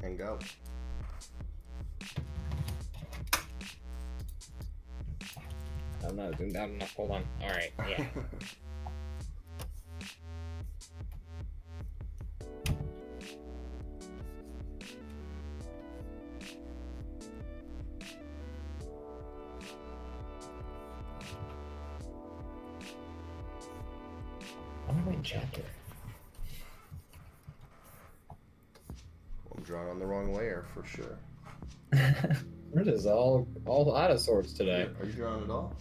and go. I'm not zoomed out enough. Hold on. All right. Yeah. I'm in chapter. I'm drawing on the wrong layer for sure. We're just all out of sorts today. Are you drawing at all?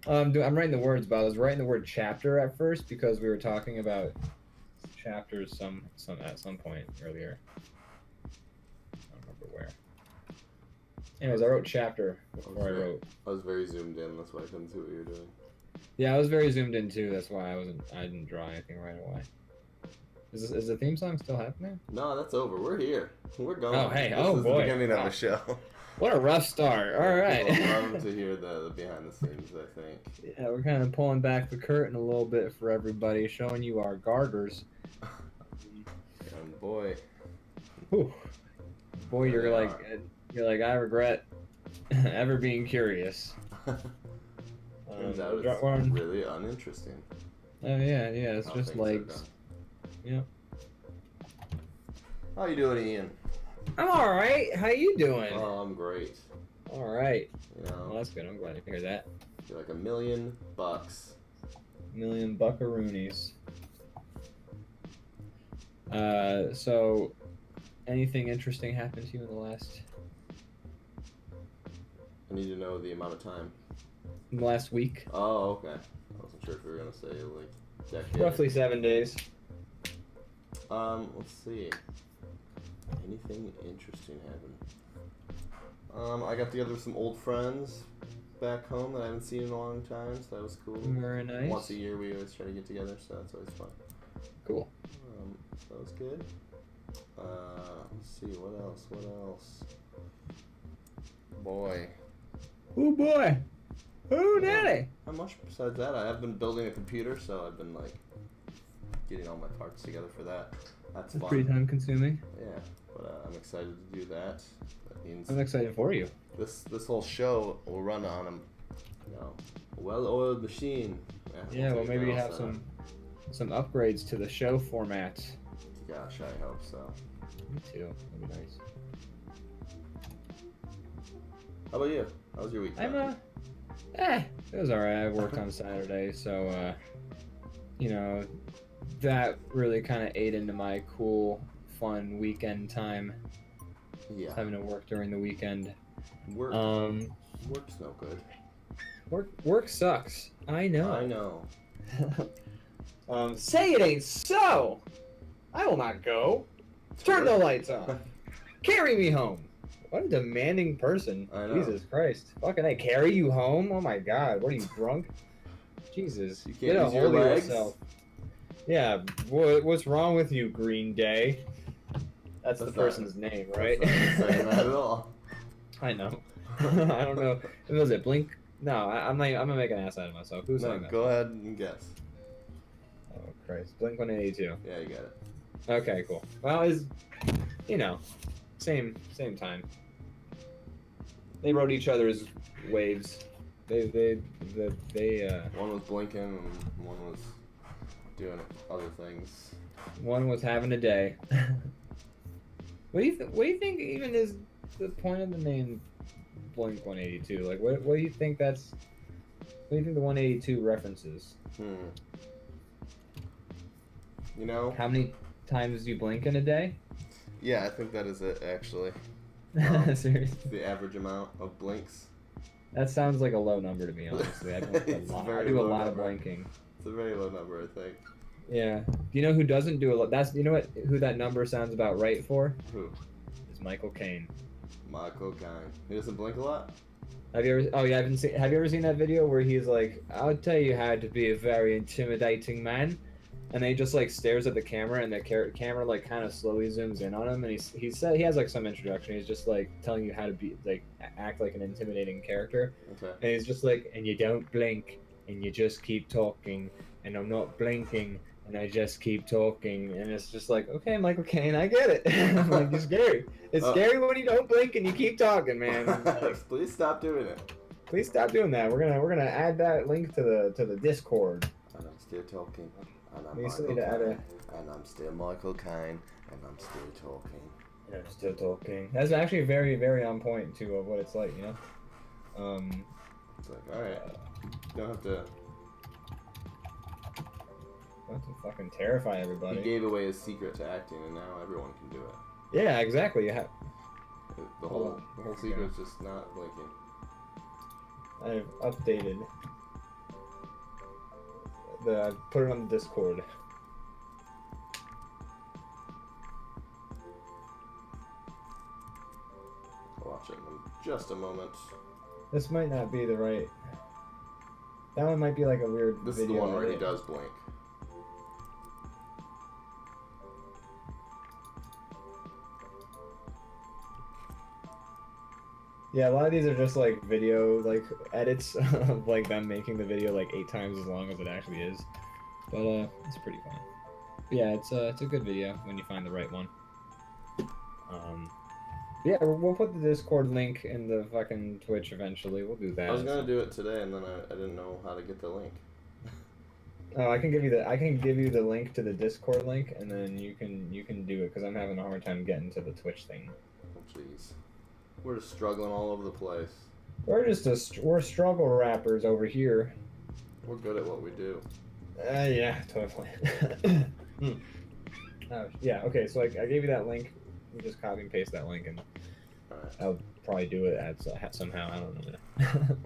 I'm writing the words, but I was writing the word chapter at first because we were talking about chapters at some point earlier. I don't remember where. Anyways, I wrote chapter before I wrote. I was very zoomed in. That's why I couldn't see what you were doing. Yeah, I was very zoomed in too. That's why I didn't draw anything right away. Is the theme song still happening? No, that's over. We're here. We're going. Oh, hey. This Oh, is boy. the beginning of a show. What a rough start. All right. People love to hear the behind the scenes, I think. Yeah, we're kind of pulling back the curtain a little bit for everybody, showing you our garters. And boy. Whew. Boy, you're like, I regret ever being curious. Turns out it's really uninteresting. Oh, yeah, it's just legs. Yeah. How you doing, Ian? I'm all right. How you doing? Oh, I'm great. All right. You know, Well, that's good. I'm glad to hear that. you're like $1 million. Million buckaroonies. So, anything interesting happened to you in the last I need to know the amount of time. week? Oh, okay. I wasn't sure if you were gonna say like decade. Roughly 7 days. Let's see. Anything interesting happened? I got together with some old friends back home that I haven't seen in a long time, so that was cool. Very nice. Once a year we always try to get together, so that's always fun. Cool. So that was good. Let's see, what else? Boy. Oh boy. Oh daddy. Not much besides that. I have been building a computer, so I've been like getting all my parts together for that. That's fun. Pretty time consuming. Yeah, but I'm excited to do that. That means I'm excited for you. this whole show will run on a well-oiled machine. Yeah, well maybe you have some upgrades to the show format. Gosh, I hope so. Me too. That'd be nice. How about you? How was your week? It was alright. I worked on Saturday, so that really kind of ate into my cool, fun weekend time. Yeah. Having to work during the weekend. Work's no good. Work sucks. I know. I know. Say it ain't so. I will not go. Turn the lights on. Carry me home. What a demanding person. I know. Jesus Christ. Fucking I carry you home? Oh my god. What are you, drunk? Jesus. You can't Get a use your hold of legs? yourself. Yeah. What's wrong with you, Green Day? That's the person's name, right? That's not saying that at all. I know. I don't know. Was it Blink? No, I'm gonna make an ass out of myself. Who's saying that? Go ahead and guess. Oh Christ. Blink 182. Yeah, you got it. Okay, cool. Well, it's same time. They rode each other's waves. They One was blinking and one was doing other things. one was having a day. What do you think even is the point of the name Blink 182? Like what do you think what do you think the 182 references? You know? How many times do you blink in a day? Yeah, I think that is it actually. Seriously? The average amount of blinks. That sounds like a low number to me, honestly. I do a lot of blinking. It's a very low number, I think. Yeah. Do you know who doesn't do a lot? Who that number sounds about right for? Who? It's Michael Caine. Michael Caine. He doesn't blink a lot? Have you ever? Oh yeah, have you ever seen that video where he's like, "I'll tell you how to be a very intimidating man," and then he just like stares at the camera, and the camera like kind of slowly zooms in on him, and he said he has like some introduction. He's just like telling you how to be like act like an intimidating character, Okay. and he's just like, and you don't blink, and you just keep talking, and I'm not blinking, and I just keep talking, and it's just like, okay, Michael Caine, I get it. I'm like, it's scary. It's scary when you don't blink and you keep talking, man. Like, Please stop doing it. please stop doing that. We're gonna add that link to the Discord. And I'm still talking. And I'm We Michael need to add Caine. And I'm still Michael Caine. And I'm still talking. And I'm still talking. That's actually very, very on point to what it's like, you know. It's like, all right, you don't have to. Not to fucking terrify everybody. He gave away his secret to acting, and now everyone can do it. Yeah, exactly. You have. The whole secret is just not blinking. I've updated. I put it on the Discord. I'll watch it in just a moment. This might not be the right. That one might be like a weird This video. is the one where he edit. does blink. Yeah, a lot of these are just like video like edits of like them making the video like 8 times as long as it actually is. But it's pretty fun. Yeah, it's a good video when you find the right one. Yeah, we'll put the Discord link in the fucking Twitch eventually. We'll do that. I was gonna do it today, and then I didn't know how to get the link. Oh, I can give you the link to the Discord link, and then you can do it because I'm having a hard time getting to the Twitch thing. Oh, jeez. We're just struggling all over the place. We're struggle rappers over here. We're good at what we do. Yeah, totally. Oh, yeah, okay, so I gave you that link. You just copy and paste that link, and Alright. I'll probably do it somehow. I don't know.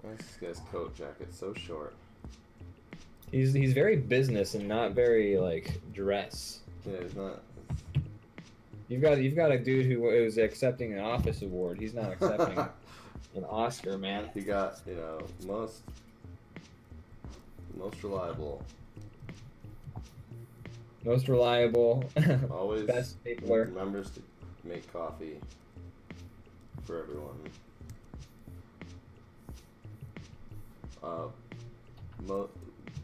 Why is this guy's coat jacket so short? He's very business and not very like dress. Yeah, he's not. You've got a dude who is accepting an office award. He's not accepting an Oscar, man. He got, most reliable. Most reliable. Always Best stapler. remembers to make coffee for everyone.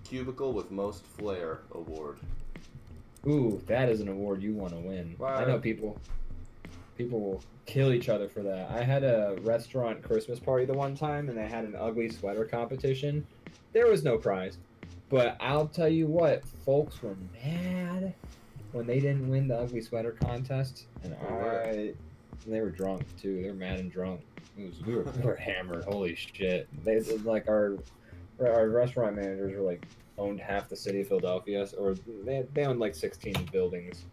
Cubicle with most flair award. Ooh, that is an award you want to win. Wow. I know people will kill each other for that. I had a restaurant Christmas party the one time, and they had an ugly sweater competition. There was no prize, but I'll tell you what, folks were mad when they didn't win the ugly sweater contest, and they were drunk too. They were mad and drunk. We were hammered. Holy shit! They like our restaurant managers were like owned half the city of Philadelphia, or they owned like 16 buildings.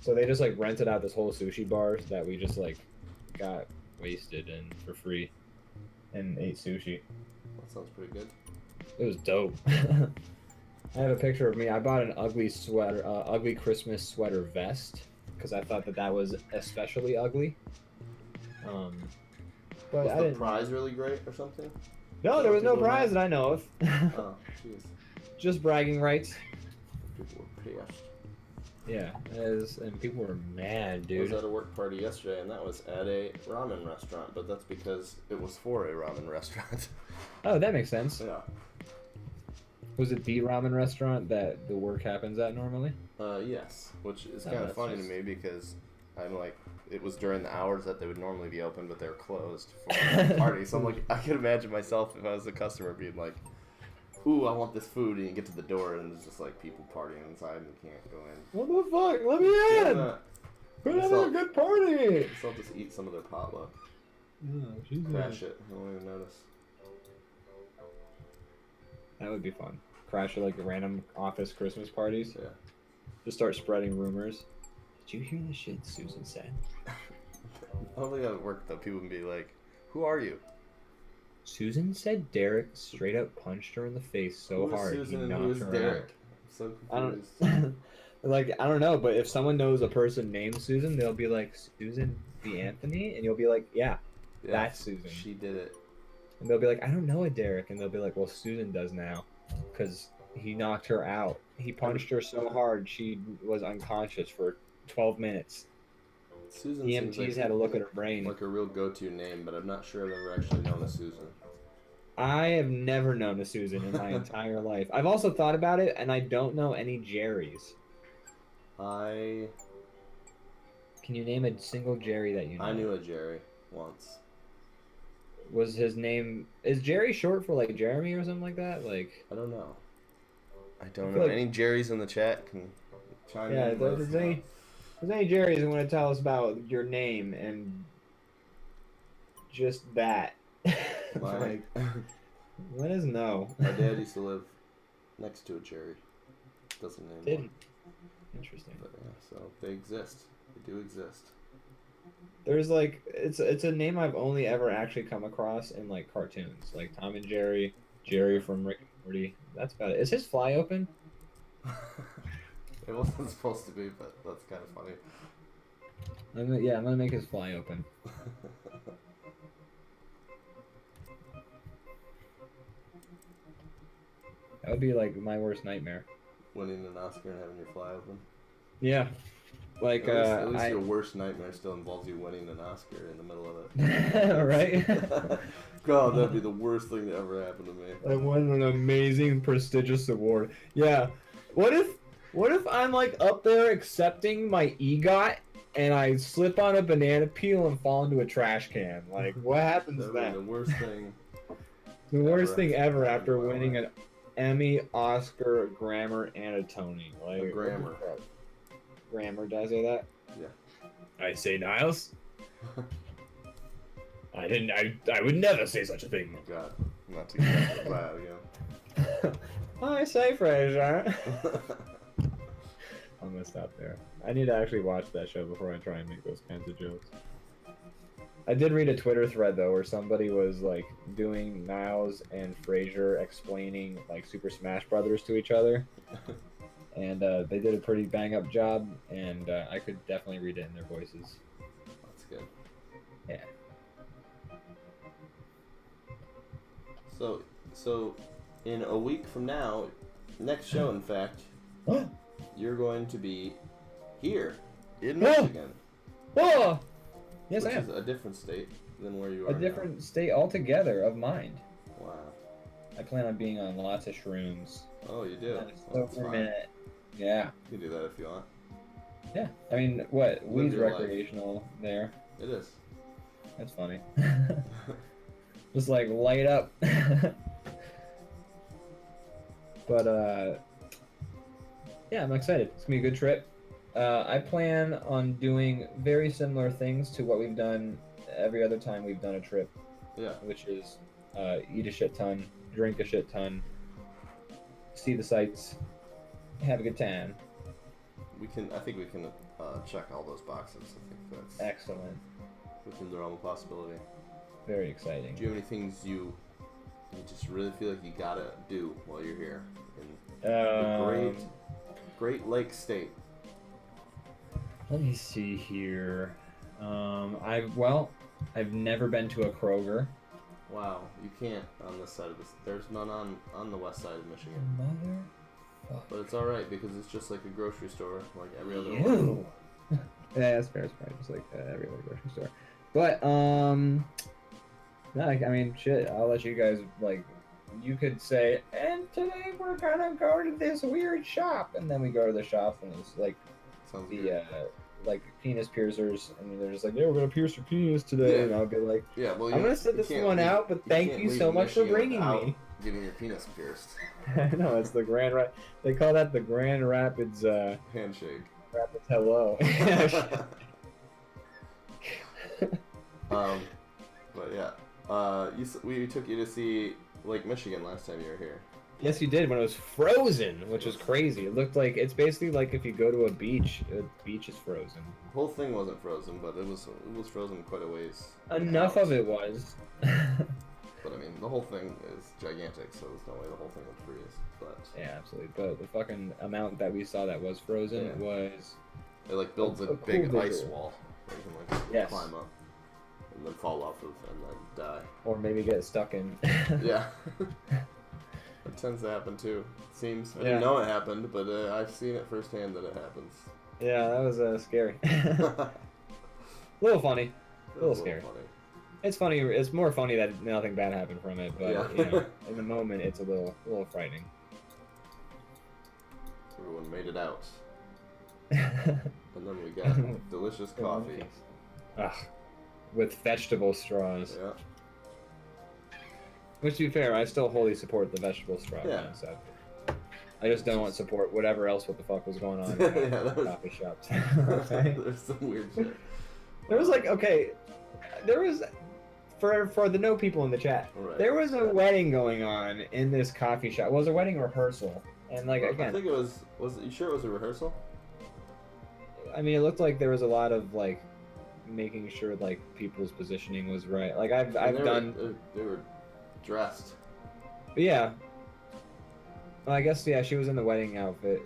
So they just like rented out this whole sushi bar that we just like got wasted and for free and ate sushi. That sounds pretty good. It was dope. I have a picture of me. I bought an ugly sweater, ugly Christmas sweater vest because I thought that was especially ugly. But Was I the didn't. prize really great or something? No, there was no People were prize mad? that I know of. Oh, jeez. Just bragging rights. People were pissed. Yeah, and people were mad, I dude. was at a work party yesterday, and that was at a ramen restaurant, but that's because it was for a ramen restaurant. Oh, that makes sense. Yeah. Was it the ramen restaurant that the work happens at normally? Yes, which is Oh, kind of that's funny nice. to me because I'm like, it was during the hours that they would normally be open, but they're closed for the party. So I'm like, I could imagine myself if I was a customer being like, ooh, I want this food, and you get to the door, and there's just like people partying inside, and you can't go in. What the fuck? Let me in! Yeah, We're having a good party! so I'll just eat some of their potluck. No, Crash it. I won't even notice. That would be fun. Crash at like random office Christmas parties. Yeah. Just start spreading rumors. Did you hear the shit Susan said? I don't think that would work though. People would be like, who are you? Susan said Derek straight up punched her in the face so Who is hard Susan he and knocked who is her Derek? I'm so out. I confused. don't. Like, I don't know, but if someone knows a person named Susan, they'll be like, Susan B. Anthony? And you'll be like, yeah, that's Susan. She did it. And they'll be like, I don't know a Derek. And they'll be like, well, Susan does now. Because he knocked her out. He punched her so hard, she was unconscious for 12 minutes. Susan seems EMTs had to look at her brain. like a real go-to name, but I'm not sure I've ever actually known a Susan. I have never known a Susan in my entire life. I've also thought about it, and I don't know any Jerrys. I Can you name a single Jerry that you know? I knew a Jerry once. Was his name... Is Jerry short for, like, Jeremy or something like that? Like... I don't know. I don't feel know. like- Any Jerrys in the chat can chime Yeah, in. if let us there's know. any Jerry's who want to tell us about your name and just that. My, Like, let us know. my dad used to live next to a Jerry. Doesn't anymore. Didn't. Interesting. But yeah, so they exist. They do exist. There's like it's a name I've only ever actually come across in like cartoons, like Tom and Jerry, Jerry from Rick and Morty. That's about it. Is his fly open? It wasn't supposed to be, but that's kind of funny. I'm gonna make his fly open. That would be like my worst nightmare. Winning an Oscar and having your fly open. Yeah, like At least your worst nightmare still involves you winning an Oscar in the middle of it. right? God, that'd be the worst thing that ever happened to me. I won an amazing, prestigious award. Yeah. What if I'm like up there accepting my EGOT and I slip on a banana peel and fall into a trash can? Like, what happens That would be then? the worst thing. The worst thing ever happened after in my winning life. an Emmy, Oscar, Grammar, and a Tony. Like A Grammar. Grammar, did I say that? Yeah. I say Niles. I didn't. I would never say such a thing. Oh God, not to get that loud again. I say Fraser. I'm gonna stop there. I need to actually watch that show before I try and make those kinds of jokes. I did read a Twitter thread though where somebody was like doing Niles and Frasier explaining like Super Smash Brothers to each other, and they did a pretty bang up job, and I could definitely read it in their voices. That's good. Yeah. So, in a week from now, next show, in fact, you're going to be here in Michigan. Whoa! Yes, which I am. is a different state than where you are A different state altogether of mind. now. Wow. I plan on being on lots of shrooms. Oh, you do? And it's Well, that's over a fine. minute. Yeah. You can do that if you want. Yeah. I mean, what? Weed's your life. recreational there. It is. That's funny. Just like light up. But yeah, I'm excited. It's gonna be a good trip. I plan on doing very similar things to what we've done every other time we've done a trip, Yeah. which is eat a shit ton, drink a shit ton, see the sights, have a good time. I think we can check all those boxes. I think that's Excellent. within the realm of possibility. Very exciting. Do you have any things you just really feel like you gotta do while you're here in the Great Lake State? Let me see here. I've never been to a Kroger. Wow, you can't on this side of this. There's none on the west side of Michigan. Mother. But it's alright because it's just like a grocery store, like every other one. Yeah, that's fair. It's probably just like every other grocery store. But no, I mean, shit. I'll let you guys like. You could say, and today we're gonna go to this weird shop, and then we go to the shop, and it's like Sounds the good. like penis piercers, and they're just like, yeah, we're gonna pierce your penis today, Yeah. and I'll be like, Yeah, well, I'm gonna sit this one out, but thank can't you leave so much for Michigan bringing without me. getting your penis pierced. No, it's the They call that the Grand Rapids Handshake. Rapids Hello. But yeah, we took you to see Lake Michigan last time you were here. Yes, you did when it was frozen, which was crazy. It looked like it's basically like if you go to a beach is frozen. The whole thing wasn't frozen, but it was frozen quite a ways. Enough of it was. But I mean, the whole thing is gigantic, so there's no way the whole thing would freeze. But Yeah, absolutely. But the fucking amount that we saw that was frozen Yeah. was it like builds a cool big visual. ice wall that you can like Yes. climb up and then fall off of and then die. or maybe get stuck in. Yeah. It tends to happen too. It seems. I Yeah. didn't know it happened, but I've seen it firsthand that it happens. Yeah, that was scary. A little funny. It little was scary. funny. It's funny. It's more funny that nothing bad happened from it, but Yeah. you know, in the moment, it's a little frightening. Everyone made it out. And then we got delicious coffee. Ugh, with vegetable straws. Yeah. Which, to be fair, I still wholly support the vegetable straw concept. I just don't want to support whatever else what the fuck was going on at coffee shops. Okay? There's some weird shit. There was like, okay, there was, for the no people in the chat, there was a wedding going on in this coffee shop. It was a wedding rehearsal. And like, again, I think it was you sure it was a rehearsal? I mean, it looked like there was a lot of like making sure like people's positioning was right. Like I've done. They were dressed. But yeah. Well, I guess yeah, she was in the wedding outfit.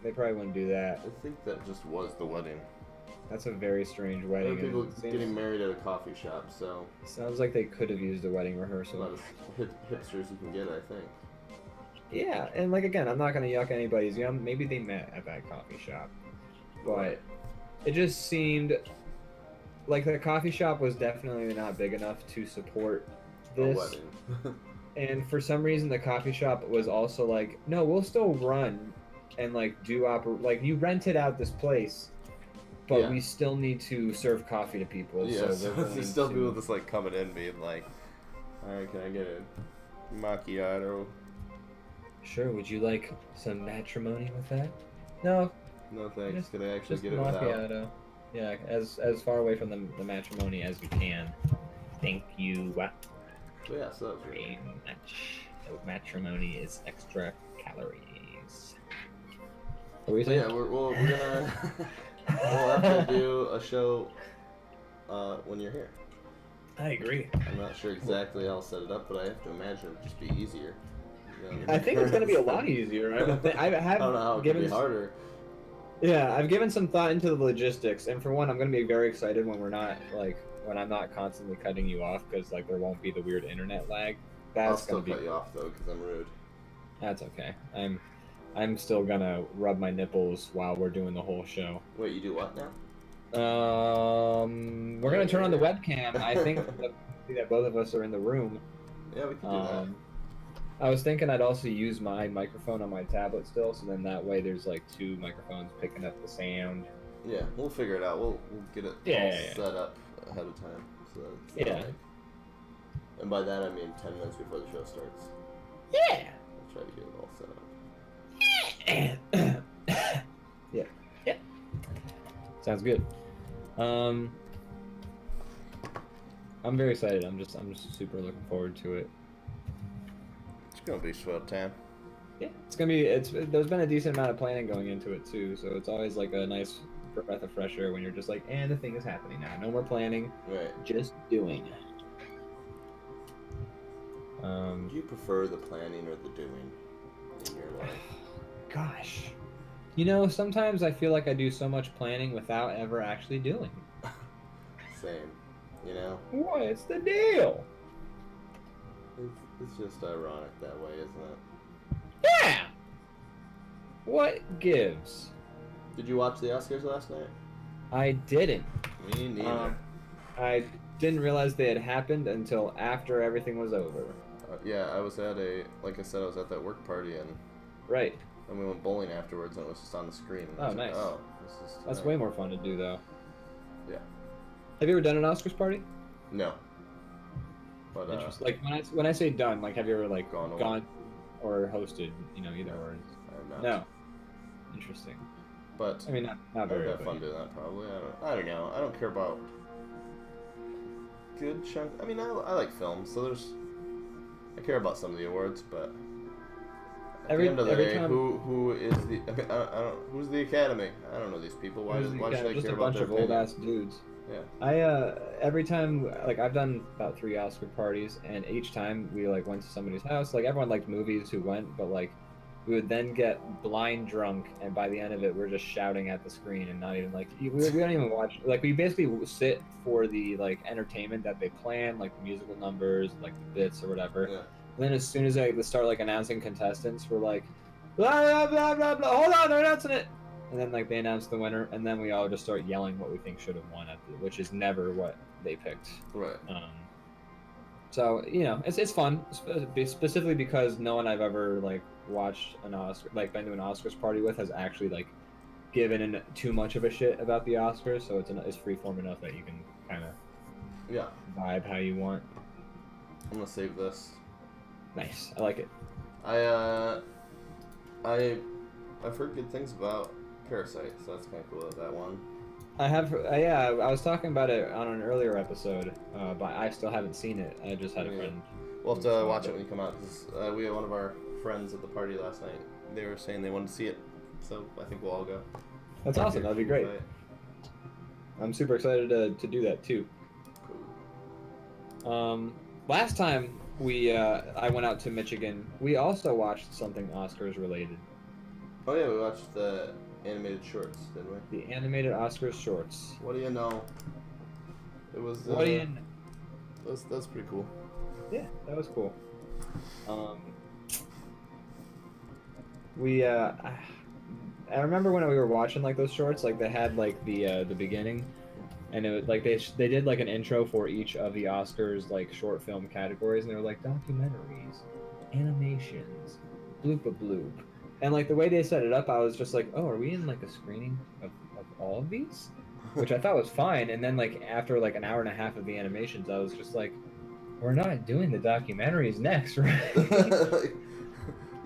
They probably wouldn't do that. I think that just was the wedding. That's a very strange wedding. There were people getting married at a coffee shop, so. Sounds like they could have used a wedding rehearsal. About as hipsters you can get, I think. Yeah, and like again, I'm not gonna yuck anybody's yum. Maybe they met at that coffee shop, but it just seemed like the coffee shop was definitely not big enough to support this. A wedding. And for some reason, the coffee shop was also like, no, we'll still run and like like you rented out this place, but we still need to serve coffee to people. Yeah, so there's still people just like coming in being like, all right, can I get a macchiato? Sure, would you like some matrimony with that? No. No thanks. Can I actually just get it without? Macchiato. Yeah, as far away from the matrimony as we can. Thank you. So yeah, so that was very much. So matrimony is extra calories. What were you saying? Yeah, we're gonna we'll have to do a show when you're here. I agree. I'm not sure exactly how I'll set it up, but I have to imagine it would just be easier. I think it's gonna be a lot easier. I don't know how it could be harder. Yeah, I've given some thought into the logistics, and for one, I'm gonna be very excited when when I'm not constantly cutting you off, because like there won't be the weird internet lag. I'll still cut you off though, because I'm rude. That's okay. I'm still gonna rub my nipples while we're doing the whole show. Wait, you do what now? We're gonna turn on the webcam. I think that both of us are in the room. Yeah, we can do that. I was thinking I'd also use my microphone on my tablet still, so then that way there's like two microphones picking up the sound. Yeah, we'll figure it out. We'll get it all set up ahead of time. So and by that I mean 10 minutes before the show starts. Yeah. I'll try to get it all set up. Yeah. Sounds good. I'm very excited. I'm just super looking forward to it. It's gonna be swell time. Yeah, it's gonna be. There's been a decent amount of planning going into it too, so it's always like a nice breath of fresh air when you're just like, and the thing is happening now. No more planning. Right. Just doing. Do you prefer the planning or the doing in your life? Gosh, sometimes I feel like I do so much planning without ever actually doing. Same. What's the deal? It's just ironic that way, isn't it? Yeah! What gives? Did you watch the Oscars last night? I didn't. Me neither. I didn't realize they had happened until after everything was over. Yeah, I was at like I said, I was at that work party and... Right. And we went bowling afterwards and it was just on the screen. Oh, nice. Like, oh, this is That's way more fun to do, though. Yeah. Have you ever done an Oscars party? No. But, interesting. Like, when I say done, like, have you ever, like, gone or hosted, either or? I have not. No. Interesting. But I mean, not very. I would have fun doing that probably. I don't know. I don't care about good chunk. I mean, I like films, so I care about some of the awards, but at the end of the day, who is the? I don't. Who's the Academy? I don't know these people. Why should I care about their opinion? Just a bunch of old ass dudes. Yeah. Every time, like, I've done about 3 Oscar parties, and each time we like went to somebody's house. Like, everyone liked movies who went, but like, we would then get blind drunk, and by the end of it, we're just shouting at the screen and not even like we don't even watch. Like, we basically sit for the like entertainment that they plan, like the musical numbers, like the bits or whatever. Yeah. And then as soon as they start like announcing contestants, we're like, blah blah blah blah blah. Hold on, they're announcing it. And then like they announce the winner, and then we all just start yelling what we think should have won which is never what they picked. Right. So it's fun, specifically because no one I've ever like watched an Oscar, like been to an Oscars party with, has actually like given too much of a shit about the Oscars, so it's freeform enough that you can kind of Yeah. vibe how you want. I'm gonna save this. Nice, I like it. I've heard good things about Parasite, so that's kind of cool that one. I have, yeah, I was talking about it on an earlier episode, but I still haven't seen it. I just had a friend. We'll have to watch it when you come out, because we had one of our friends at the party last night. They were saying they wanted to see it, so I think we'll all go. That's awesome. That'd be great. I'm super excited to do that too. Cool. Last time I went out to Michigan, we also watched something Oscars related. Oh yeah, we watched the animated shorts, didn't we? The animated Oscars shorts. What do you know? It was. What do you know? That's pretty cool. Yeah, that was cool. I remember when we were watching like those shorts, like they had like the beginning, and it was like they did like an intro for each of the Oscars like short film categories, and they were like documentaries, animations, bloop, and like the way they set it up, I was just like, oh, are we in like a screening of all of these? Which I thought was fine, and then like after like an hour and a half of the animations, I was just like, we're not doing the documentaries next, right?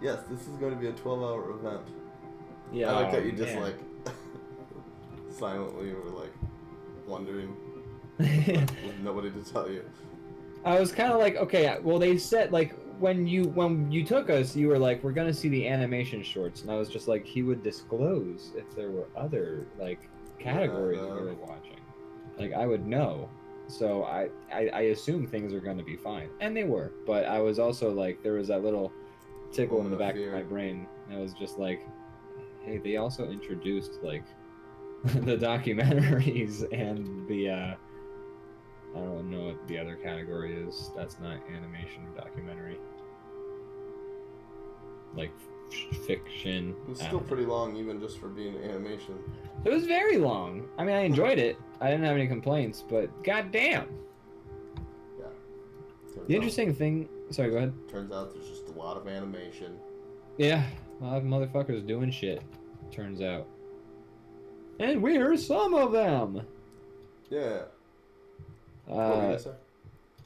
Yes, this is going to be a 12-hour event. Yeah. I like that you just like silently were like wondering with nobody to tell you. I was kind of like, okay, well they said like when you took us, you were like, we're gonna see the animation shorts, and I was just like, he would disclose if there were other like categories we were watching, like I would know. So I assume things are gonna be fine, and they were. But I was also like, there was that little tickle in the back of my brain. I was just like, hey, they also introduced like the documentaries and the I don't know what the other category is. That's not animation or documentary. Like fiction. It was still pretty long, even just for being animation. It was very long. I mean, I enjoyed it. I didn't have any complaints, but goddamn. Yeah. The interesting thing. Sorry, go ahead. Turns out there's just a lot of animation. Yeah, a lot of motherfuckers doing shit. Turns out. And we're some of them. Yeah. What were you gonna say?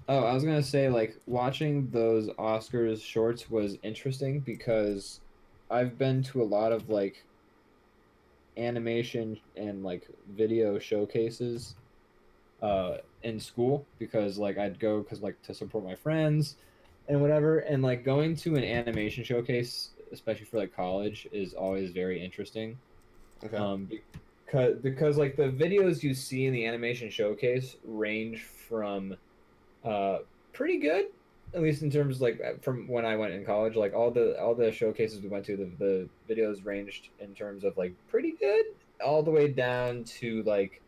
Oh, I was gonna say, like, watching those Oscars shorts was interesting because I've been to a lot of like animation and like video showcases in school, because like I'd go because like to support my friends and whatever, and like going to an animation showcase, especially for like college, is always very interesting. Okay. Because like the videos you see in the animation showcase range from pretty good, at least in terms like from when I went in college. Like all the showcases we went to, the videos ranged in terms of like pretty good all the way down to like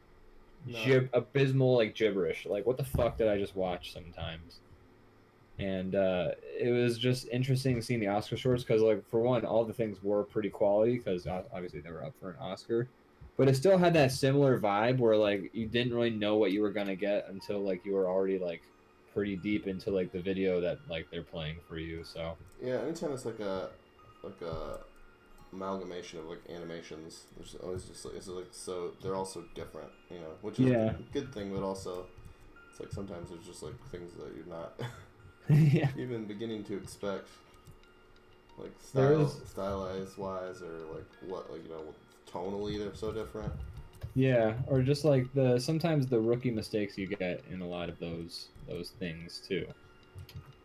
abysmal, like gibberish. Like, what the fuck did I just watch sometimes? And it was just interesting seeing the Oscar shorts because, like, for one, all the things were pretty quality because obviously they were up for an Oscar, but it still had that similar vibe where like you didn't really know what you were gonna get until like you were already like pretty deep into like the video that like they're playing for you. So yeah, anytime it's like a amalgamation of like animations, there's always just like, it's like, so they're all so different, you know, which is a good thing, but also it's like sometimes there's just like things that you're not even beginning to expect, like stylized wise, or like what, like, you know, tonally they're so different. Yeah, or just like sometimes the rookie mistakes you get in a lot of those things too.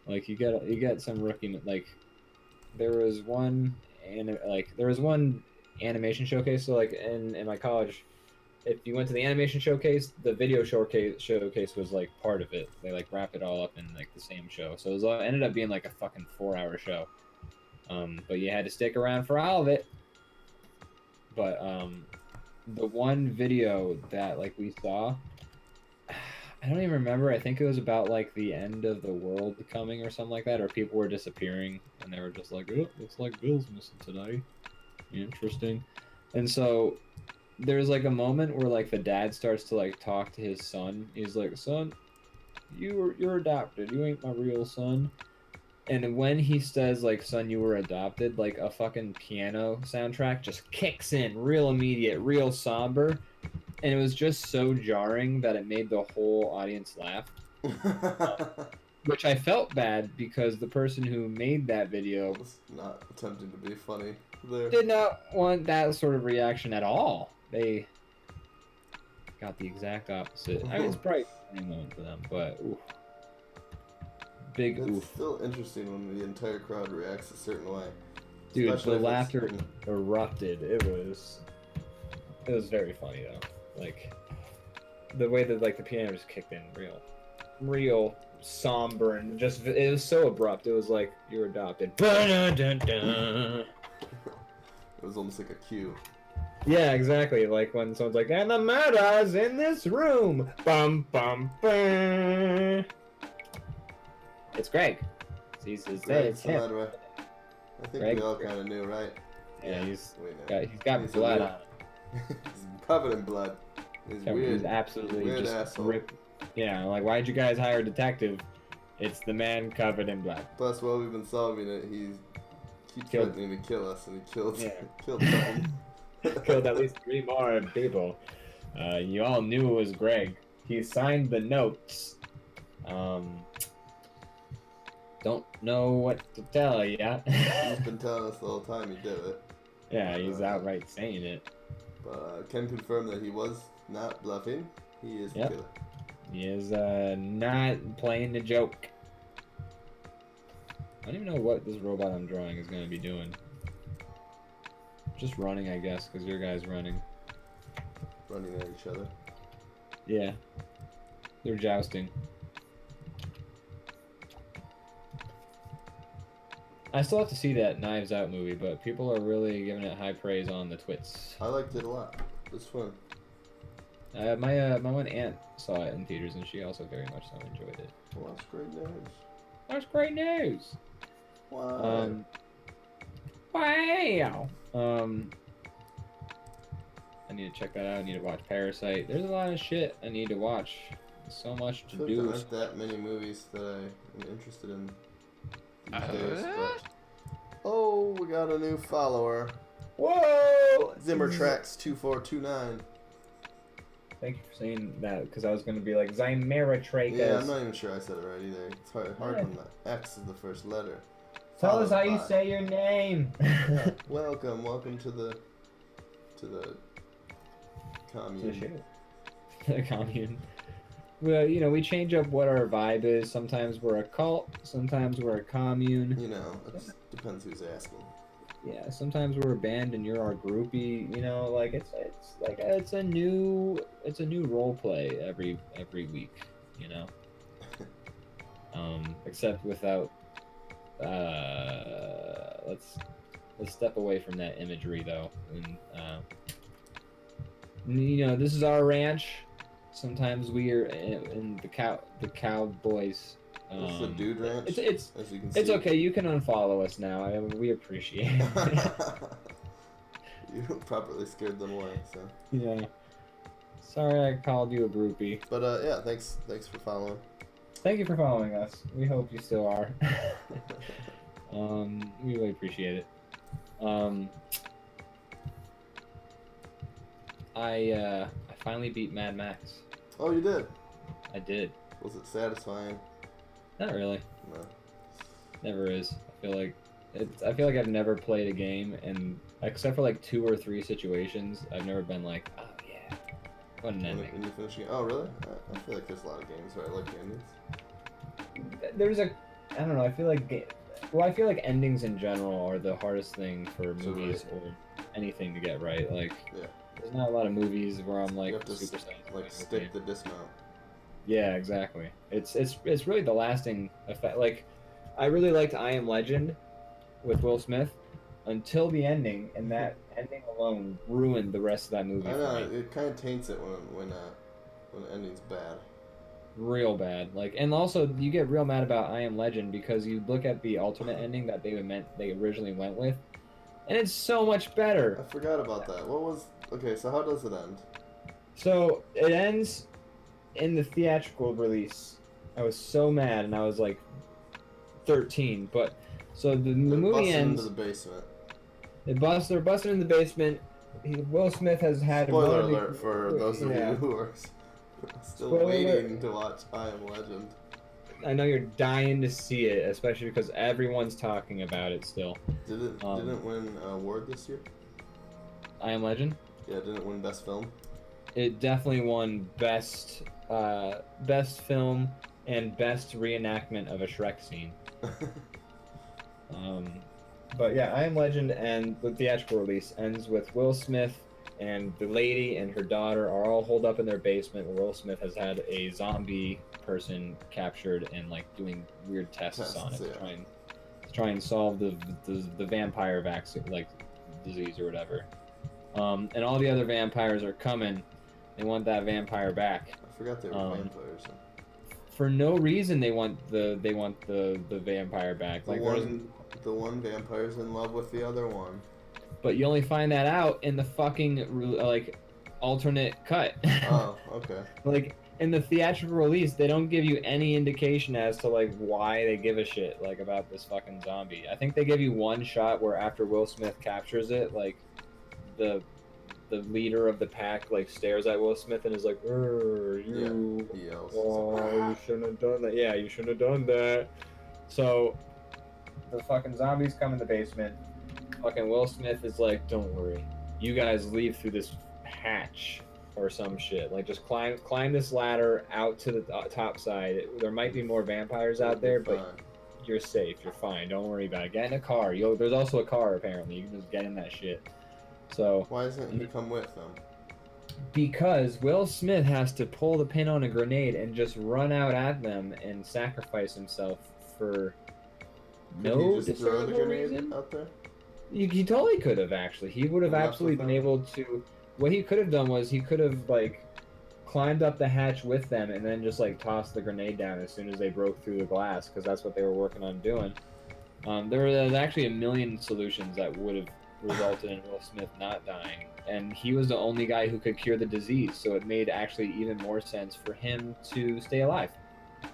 Like you get some rookie, like there was one animation showcase. So like in my college, if you went to the animation showcase, the video showcase was like part of it. They like wrapped it all up in like the same show. So it ended up being like a fucking 4-hour show. But you had to stick around for all of it. But the one video that like we saw, I don't even remember. I think it was about like the end of the world coming or something like that, or people were disappearing and they were just like, oh, looks like Bill's missing today. Interesting. And so there's like a moment where like the dad starts to like talk to his son. He's like, son, you're adopted. You ain't my real son. And when he says like "son, you were adopted," like a fucking piano soundtrack just kicks in, real immediate, real somber, and it was just so jarring that it made the whole audience laugh. Which I felt bad because the person who made that video was not attempting to be funny there. did not want that sort of reaction at all. They got the exact opposite. I mean, it's probably a funny moment for them, but oof. Big It's oof. still interesting when the entire crowd reacts a certain way. Dude, Especially the if laughter erupted. It was very funny though. Like the way that like the piano just kicked in, real somber, and just it was so abrupt. It was like you're adopted. It was almost like a cue. Yeah, exactly. Like when someone's like, "And the murder's in this room." Bum bum bum. It's Greg. He's Greg, it's him. I think Greg? we all kind of knew, right? Yeah, he's We know. got He's blood a on him. He's covered in blood. He's He's weird. absolutely weird just asshole. ripped. Yeah, like why'd you guys hire a detective? It's the man covered in blood. Plus, while we've been solving it, he keeps Killed- threatening to kill us, and he killed Yeah. killed someone. Killed at least 3 more people. You all knew it was Greg. He signed the notes. Don't know what to tell ya. He's been telling us the whole time he did it. Yeah, he's outright saying it. But can confirm that he was not bluffing. He is Yep. the killer. He is not playing the joke. I don't even know what this robot I'm drawing is going to be doing. Just running, I guess, because your guy's running. Running at each other. Yeah. They're jousting. I still have to see that Knives Out movie, but people are really giving it high praise on the twits. I liked it a lot. It was fun. My one aunt saw it in theaters, and she also very much so enjoyed it. Well, that's great news. That's great news. Wow. Wow. I need to check that out. I need to watch Parasite. There's a lot of shit I need to watch. There's so much I to feel like do. there aren't that many movies that I am interested in these days, but... Oh, we got a new follower. Whoa! Zimmertracks2429. Thank you for saying that, because I was going to be like, Zymeratrachus. Yeah, I'm not even sure I said it right either. It's hard when the X is the first letter. Tell us how Followed you by- say your name. Welcome to the commune. The commune. Well, you know, we change up what our vibe is. Sometimes we're a cult. Sometimes we're a commune. You know, it depends who's asking. Yeah, sometimes we're a band and you're our groupie. You know, like it's a new role play every week. You know. Except without. Let's step away from that imagery though, and you know, this is our ranch. Sometimes we are in the cowboys. This is a dude ranch. It's as you can see. it's okay. You can unfollow us now. I mean, we appreciate it. You properly scared them away. So. Yeah. Sorry, I called you a groupie. But yeah, thanks for following. Thank you for following us. We hope you still are. We really appreciate it. I finally beat Mad Max. Oh, you did. I did. Was it satisfying? Not really. No. Never is. I feel like I've never played a game, and except for like 2 or 3 situations, I've never been like, oh yeah, what an ending. When you finish it? Oh, really? I feel like there's a lot of games where I like the endings. I don't know. I feel like endings in general are the hardest thing for movies or anything to get right. Like, Yeah. there's not a lot of movies where I'm like You have to super satisfied like with stick it. the dismount. Yeah, exactly. It's really the lasting effect. Like, I really liked I Am Legend with Will Smith until the ending, and that ending alone ruined the rest of that movie. I for know me. it kind of taints it when the ending's bad. Real bad. Like, and also you get real mad about I Am Legend because you look at the alternate ending that they originally went with, and it's so much better. I forgot about that. Okay? So how does it end? So it ends in the theatrical release. I was so mad, and I was like 13. But so the They're movie busting ends. into the basement. They're busting in the basement. Will Smith has had Spoiler one of the- alert for those of yeah. you who are still Spoiler waiting alert. to watch I Am Legend. I know you're dying to see it, especially because everyone's talking about it still. Didn't win an award this year? I Am Legend. Yeah, didn't win Best Film. It definitely won best film and best reenactment of a Shrek scene. But yeah, I Am Legend and the theatrical release ends with Will Smith and the lady and her daughter are all holed up in their basement. Will Smith has had a zombie person captured and like doing weird tests on it Yeah. to try and solve the vampire vaccine, like disease or whatever. And all the other vampires are coming. They want that vampire back. I forgot they were vampires. For no reason, they want the vampire back. The one vampire's in love with the other one. But you only find that out in the fucking like alternate cut. Oh, okay. Like in the theatrical release, they don't give you any indication as to like why they give a shit like about this fucking zombie. I think they give you one shot where after Will Smith captures it, like the leader of the pack like stares at Will Smith and is like, you, He yells. oh, you shouldn't have done that. Yeah, you shouldn't have done that. So the fucking zombies come in the basement. Fucking Will Smith is like, don't worry, you guys leave through this hatch or some shit. Like just climb this ladder out to the top side. There might be more vampires out there, but you're safe. You're fine. Don't worry about it. Get in a car. There's also a car apparently. You can just get in that shit. So why doesn't he come with them? Because Will Smith has to pull the pin on a grenade and just run out at them and sacrifice himself for no Could he just throw the discernible grenade reason. out there? He totally could have actually. He would have And left absolutely with been them? able to. What he could have done was he could have like climbed up the hatch with them and then just like tossed the grenade down as soon as they broke through the glass because that's what they were working on doing. There was actually a million solutions that would have resulted in Will Smith not dying, and he was the only guy who could cure the disease, so it made actually even more sense for him to stay alive.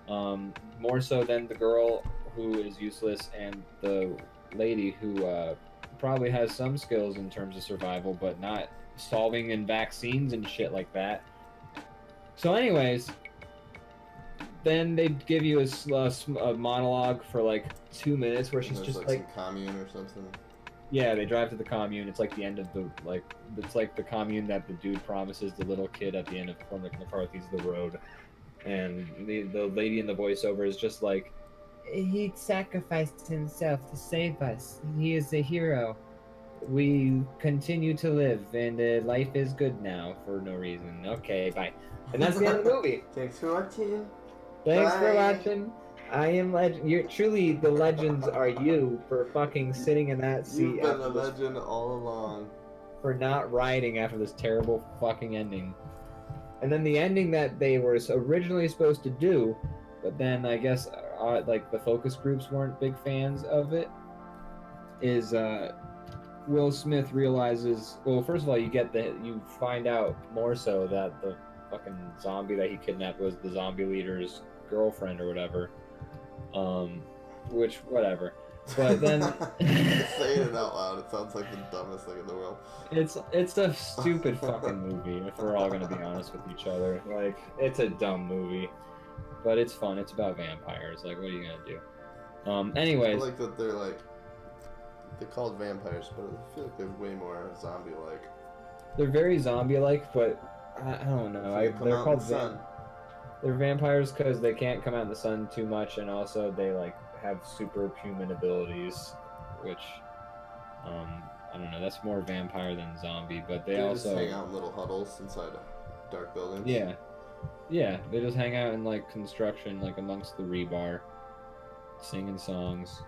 More so than the girl who is useless and the lady who probably has some skills in terms of survival, but not solving in vaccines and shit like that. So anyways, then they give you a monologue for like 2 minutes where she's There's just like like, some commune or something. yeah, they drive to the commune. It's like the end of it's like the commune that the dude promises the little kid at the end of Cormac McCarthy's The Road. And the lady in the voiceover is just like, he sacrificed himself to save us. He is a hero. We continue to live, and life is good now for no reason. Okay, bye. And that's the end of the movie. Thanks for watching. Thanks for Bye. watching. I am legend. You're truly the legends are you for fucking sitting in that seat. You've been after a this- legend all along. for not riding after this terrible fucking ending. And then the ending that they were originally supposed to do, but then I guess like the focus groups weren't big fans of it, is Will Smith realizes, well, first of all, you find out more so that the fucking zombie that he kidnapped was the zombie leader's girlfriend or whatever. Which, whatever. But then saying it out loud, it sounds like the dumbest thing in the world. it's a stupid fucking movie, if we're all gonna be honest with each other. Like, it's a dumb movie, but it's fun. It's about vampires. Like, what are you gonna do? Anyways, I like that they're called vampires, but I feel like they're way more zombie-like. they're very zombie-like, but I don't know. They come They're out in called the sun. they're vampires because they can't come out in the sun too much, and also they like have superhuman abilities, which I don't know. That's more vampire than zombie, but they also just hang out in little huddles inside dark buildings. Yeah, they just hang out in like construction, like amongst the rebar, singing songs,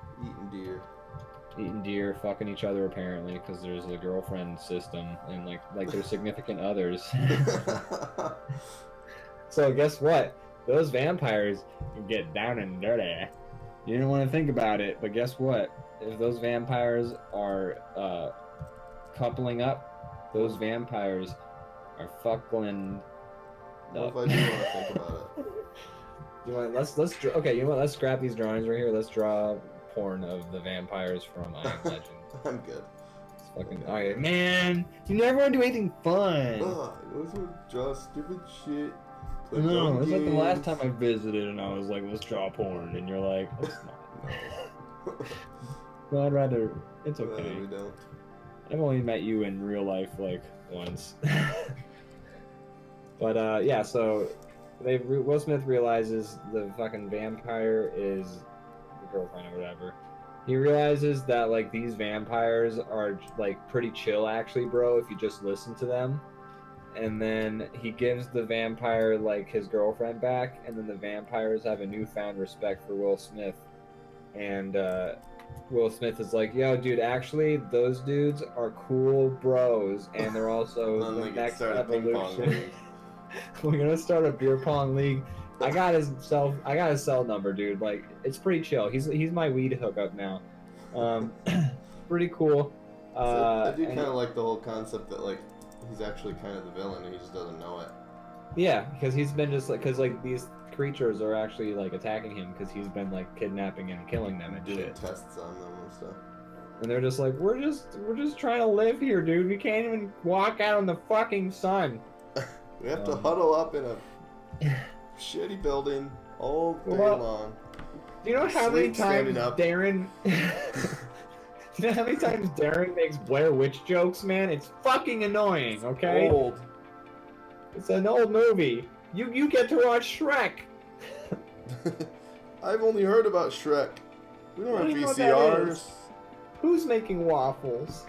eating deer, fucking each other apparently, because there's a girlfriend system and like there's significant others. So guess what? Those vampires can get down and dirty. You didn't want to think about it, but guess what? If those vampires are coupling up, those vampires are fuckling What up. if I do want to think about it? You want okay, you know what? Let's scrap these drawings right here. Let's draw porn of the vampires from I Am Legend. I'm good. It's fucking alright, man. You never want to do anything fun. Ugh, those are just stupid shit. Play No, dumb it's like the last games. time I visited and I was like, let's draw porn, and you're like, let's not. No, I'd rather. It's okay. We don't. I've only met you in real life like once. But yeah, so Will Smith realizes the fucking vampire is the girlfriend or whatever. He realizes that like these vampires are like pretty chill actually, bro, if you just listen to them. And then he gives the vampire like his girlfriend back, and then the vampires have a newfound respect for Will Smith. And Will Smith is like, yo, dude, actually, those dudes are cool bros, and they're also the next evolution. We're gonna start a beer pong league. I got his cell number, dude. Like, it's pretty chill. He's my weed hookup now. Pretty cool. I do kind of like the whole concept that like he's actually kind of the villain and he just doesn't know it. Yeah, because he's been just like, like these creatures are actually like attacking him because he's been like kidnapping and killing them and Doing shit. tests on them and stuff. And they're just like, we're just trying to live here, dude. We can't even walk out in the fucking sun. We have to huddle up in a shitty building all day long. Do you know how many times Darren? Do you know how many times Darren makes Blair Witch jokes, man? It's fucking annoying. Okay. Old. It's an old movie. You get to watch Shrek. I've only heard about Shrek. We don't have You know what that VCRs. is? Who's making waffles?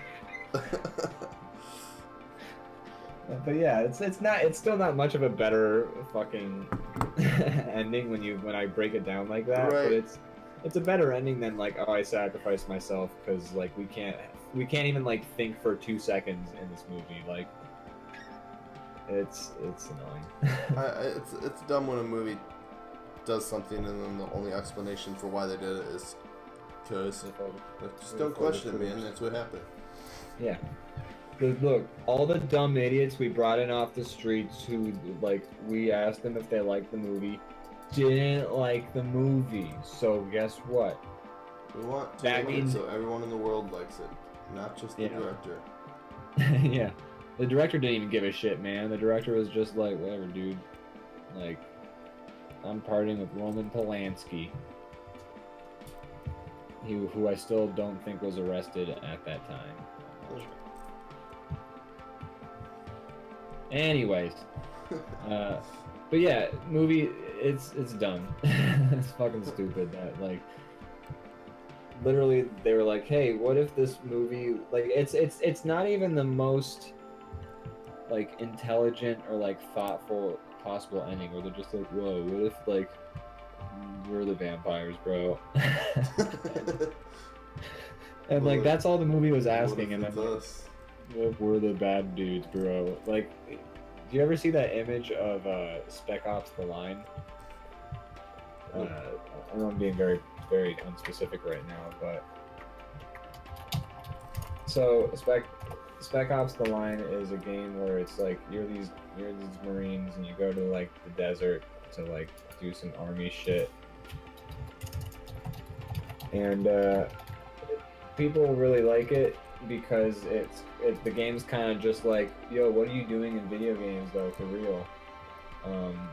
But yeah, it's still not much of a better fucking ending when I break it down like that. Right. But it's a better ending than like, oh, I sacrificed myself because like we can't even like think for 2 seconds in this movie. Like it's annoying. It's dumb when a movie does something and then the only explanation for why they did it is because just don't question it, man. That's what happened. Yeah. Look, all the dumb idiots we brought in off the streets who, like, we asked them if they liked the movie, didn't like the movie. So guess what? We want to That make means- it so everyone in the world likes it, not just the director. Yeah. The director didn't even give a shit, man. The director was just like, whatever, dude. Like, I'm partying with Roman Polanski. Who I still don't think was arrested at that time. I'm not sure. Anyways, but yeah, movie, it's dumb. It's fucking stupid that like, literally they were like, hey, what if this movie like it's not even the most like intelligent or like thoughtful possible ending where they're just like, whoa, what if like we're the vampires, bro? And like that's all the movie was asking, and then we're the bad dudes, bro. Like, do you ever see that image of Spec Ops: The Line? I know I'm being very, very unspecific right now, but so Spec Ops: The Line is a game where it's like you're these Marines and you go to like the desert to like do some army shit, and people really like it because the game's kind of just like, yo, what are you doing in video games though, for real? I'm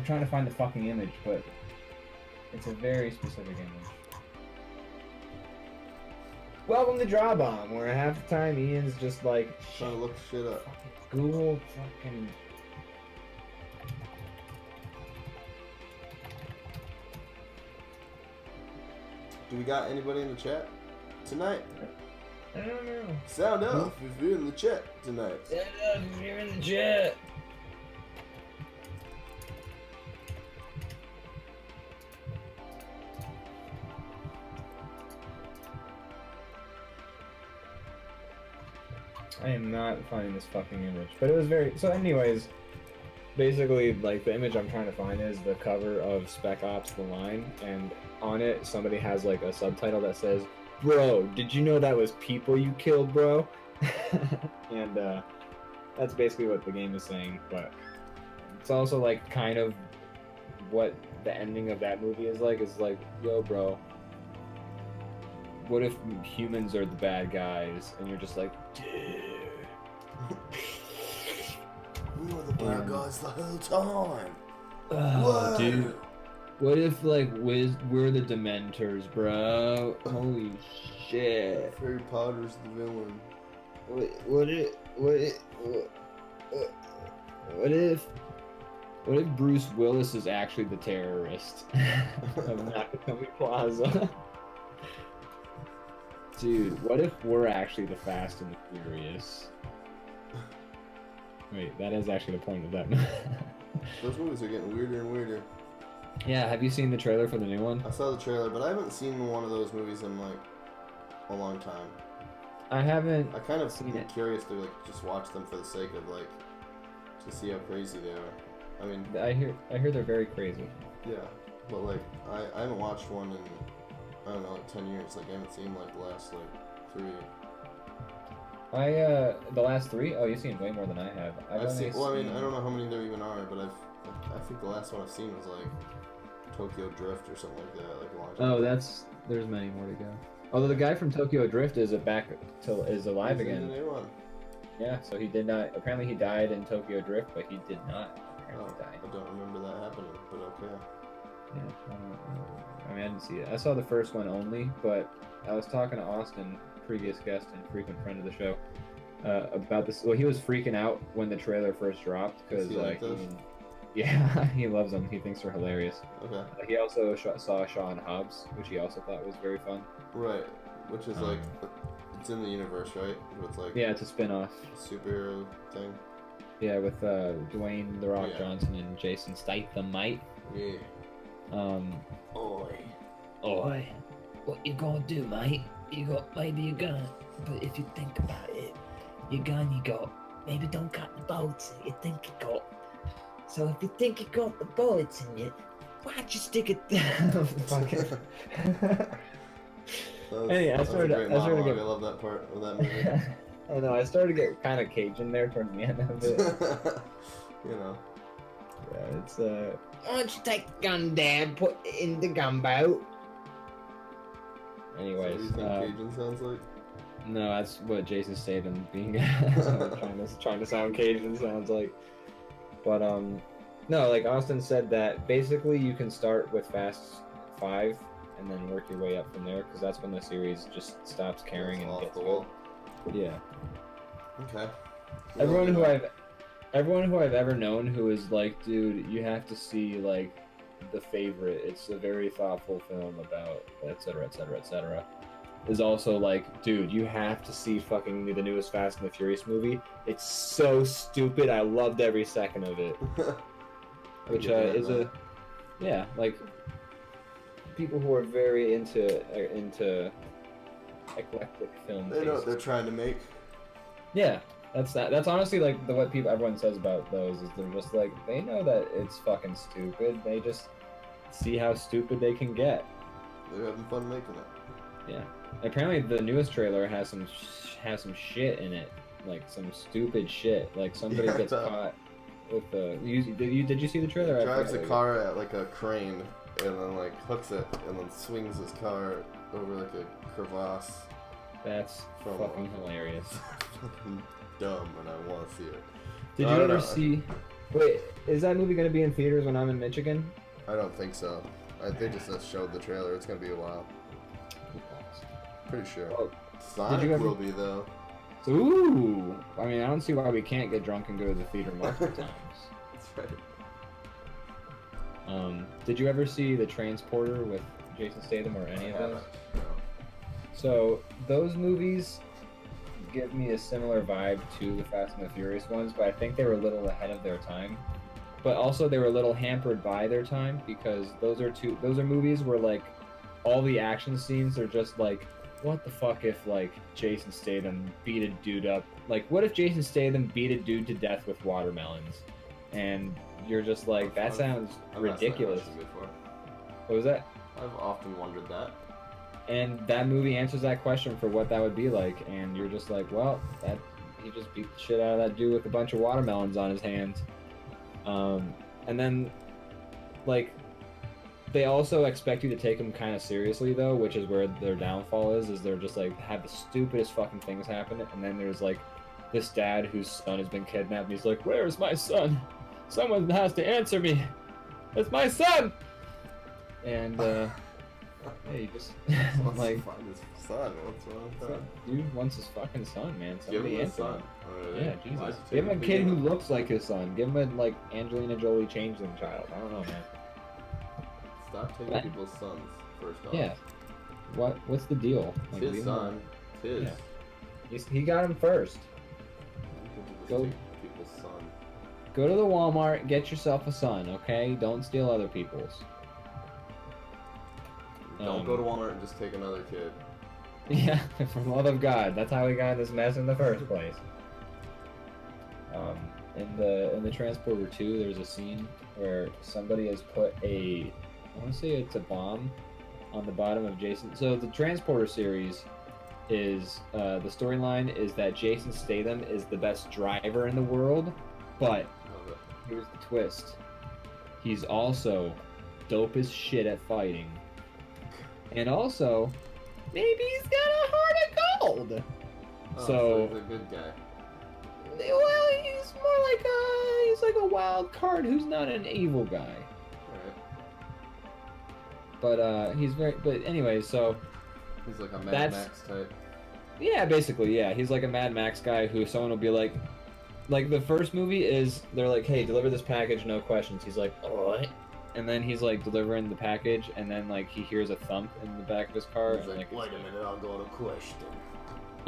trying to find the fucking image, but it's a very specific image. Welcome to DrawBomb, where half the time Ian's just like trying to look shit up. Google fucking. Do we got anybody in the chat tonight? I don't know. Sound off if you're in the chat tonight. Sound off if you're in the chat. I am not finding this fucking image, but it was very. So, anyways, basically, like the image I'm trying to find is the cover of Spec Ops: The Line, and on it somebody has like a subtitle that says, "Bro, did you know that was people you killed, bro?" And that's basically what the game is saying. But it's also like kind of what the ending of that movie is like. Is like, yo, bro, what if humans are the bad guys, and you're just like, dude. We were the bad guys the whole time. Oh, dude. What if like we're the Dementors, bro? Holy shit. Harry Potter's the villain. What if Bruce Willis is actually the terrorist of Nakatomi Plaza? Dude, what if we're actually the Fast and the Furious? Wait, that is actually the point of that. Those movies are getting weirder and weirder. Yeah, have you seen the trailer for the new one? I saw the trailer, but I haven't seen one of those movies in like a long time. I haven't. I kind of seen it. Curious to like just watch them for the sake of like to see how crazy they are. I mean, I hear they're very crazy. Yeah, but like I haven't watched one in I don't know like 10 years. Like I haven't seen like the last like 3. The last 3? Oh, you've seen way more than I have. I've seen. Well, I mean, I don't know how many there even are, but I think the last one I've seen was like Tokyo Drift or something like that, like a long time. Oh, there's many more to go. Although the guy from Tokyo Drift is alive again. The new one. Yeah, so he did not. Apparently, he died in Tokyo Drift, but he did not apparently die. I don't remember that happening, but okay. Yeah, I mean, I didn't see it. I saw the first one only, but I was talking to Austin, previous guest and frequent friend of the show, about this. Well, he was freaking out when the trailer first dropped because yeah, he loves them. He thinks they're hilarious. Okay. He also saw Shaw and Hobbs, which he also thought was very fun. Right, which is like it's in the universe, right? It's like yeah, it's a spin-off superhero thing. Yeah, with Dwayne The Rock Johnson and Jason Statham, mate. Yeah. Oi, what you gonna do, mate? You got maybe a gun, but if you think about it, your gun you got maybe don't got the bullets you think you got. So if you think you got the bullets in you, why'd you stick it down? Fuck it. Anyway, I started to get. I love that part of that movie. I know. I started to get kind of Cajun there towards the end of it. You know. Yeah, it's Why don't you take the gun, Dad? Put it in the gunboat. Anyways, so what do you think Cajun sounds like? No, that's what Jason Statham being trying to sound Cajun sounds like. But no, like Austin said that basically you can start with Fast 5 and then work your way up from there because that's when the series just stops caring and gets good. Yeah. Okay. Everyone who I've ever known who is like, dude, you have to see like The Favorite. It's a very thoughtful film about etc. etc. etc. Is also like, dude, you have to see fucking the newest Fast and the Furious movie. It's so stupid. I loved every second of it. Which is like people who are very into eclectic film. They know what they're trying to make. Yeah, that's honestly like what everyone says about those is they're just like they know that it's fucking stupid. They just see how stupid they can get. They're having fun making it. Yeah. Apparently, the newest trailer has some shit in it, like some stupid shit. Like somebody gets caught with the. Did you see the trailer? He drives a car at like a crane and then like hooks it and then swings his car over like a crevasse. That's fucking hilarious. Fucking dumb, and I want to see it. Did you ever see? Wait, is that movie gonna be in theaters when I'm in Michigan? I don't think so. They just showed the trailer. It's gonna be a while. Pretty sure. Well, Sonic will be though. Ooh! I mean, I don't see why we can't get drunk and go to the theater multiple times. That's right. Did you ever see The Transporter with Jason Statham or any of those? No. So those movies give me a similar vibe to the Fast and the Furious ones, but I think they were a little ahead of their time. But also they were a little hampered by their time because those are movies where like all the action scenes are just like, what the fuck if like Jason Statham beat a dude up? Like what if Jason Statham beat a dude to death with watermelons? And you're just like, that sounds ridiculous. What was that? I've often wondered that. And that movie answers that question for what that would be like, and you're just like, well, he just beat the shit out of that dude with a bunch of watermelons on his hands. And then, like, they also expect you to take them kind of seriously, though, which is where their downfall is they're just, like, have the stupidest fucking things happen, and then there's, like, this dad whose son has been kidnapped, and he's like, where's my son? Someone has to answer me. It's my son! And, hey, just, Wants like, to find his son. What's wrong with that? dude wants his fucking son, man. Give Somebody him a answer son. him. Alright. Yeah, Why Jesus. is he Give him a taking kid who him? looks like his son. Give him a, like, Angelina Jolie changeling child. I don't know, man. Stop taking What? people's sons, first off. Yeah. What's the deal? It's Like, his leave him son. It's his. Yeah. He got him first. Go. Go. Take people's son. Go to the Walmart, get yourself a son, okay? Don't steal other people's. Don't go to Walmart and just take another kid. Yeah, for the love of God. That's how we got in this mess in the first place. In the Transporter 2, there's a scene where somebody has put I want to say it's a bomb on the bottom of Jason. So the Transporter series is, the storyline is that Jason Statham is the best driver in the world, but Love it. here's the twist. He's also dope as shit at fighting. And also, maybe he's got a heart of gold. Oh, So- he's a good guy. Well, he's like a wild card who's not an evil guy. Alright. But but anyway, so He's like a Mad That's- Max type. yeah, basically, yeah, he's like a Mad Max guy who someone will be like the first movie is they're like, hey, deliver this package, no questions. He's like, alright. And then he's like delivering the package, and then like he hears a thump in the back of his car. He's and, like, wait a minute, I'll go to question.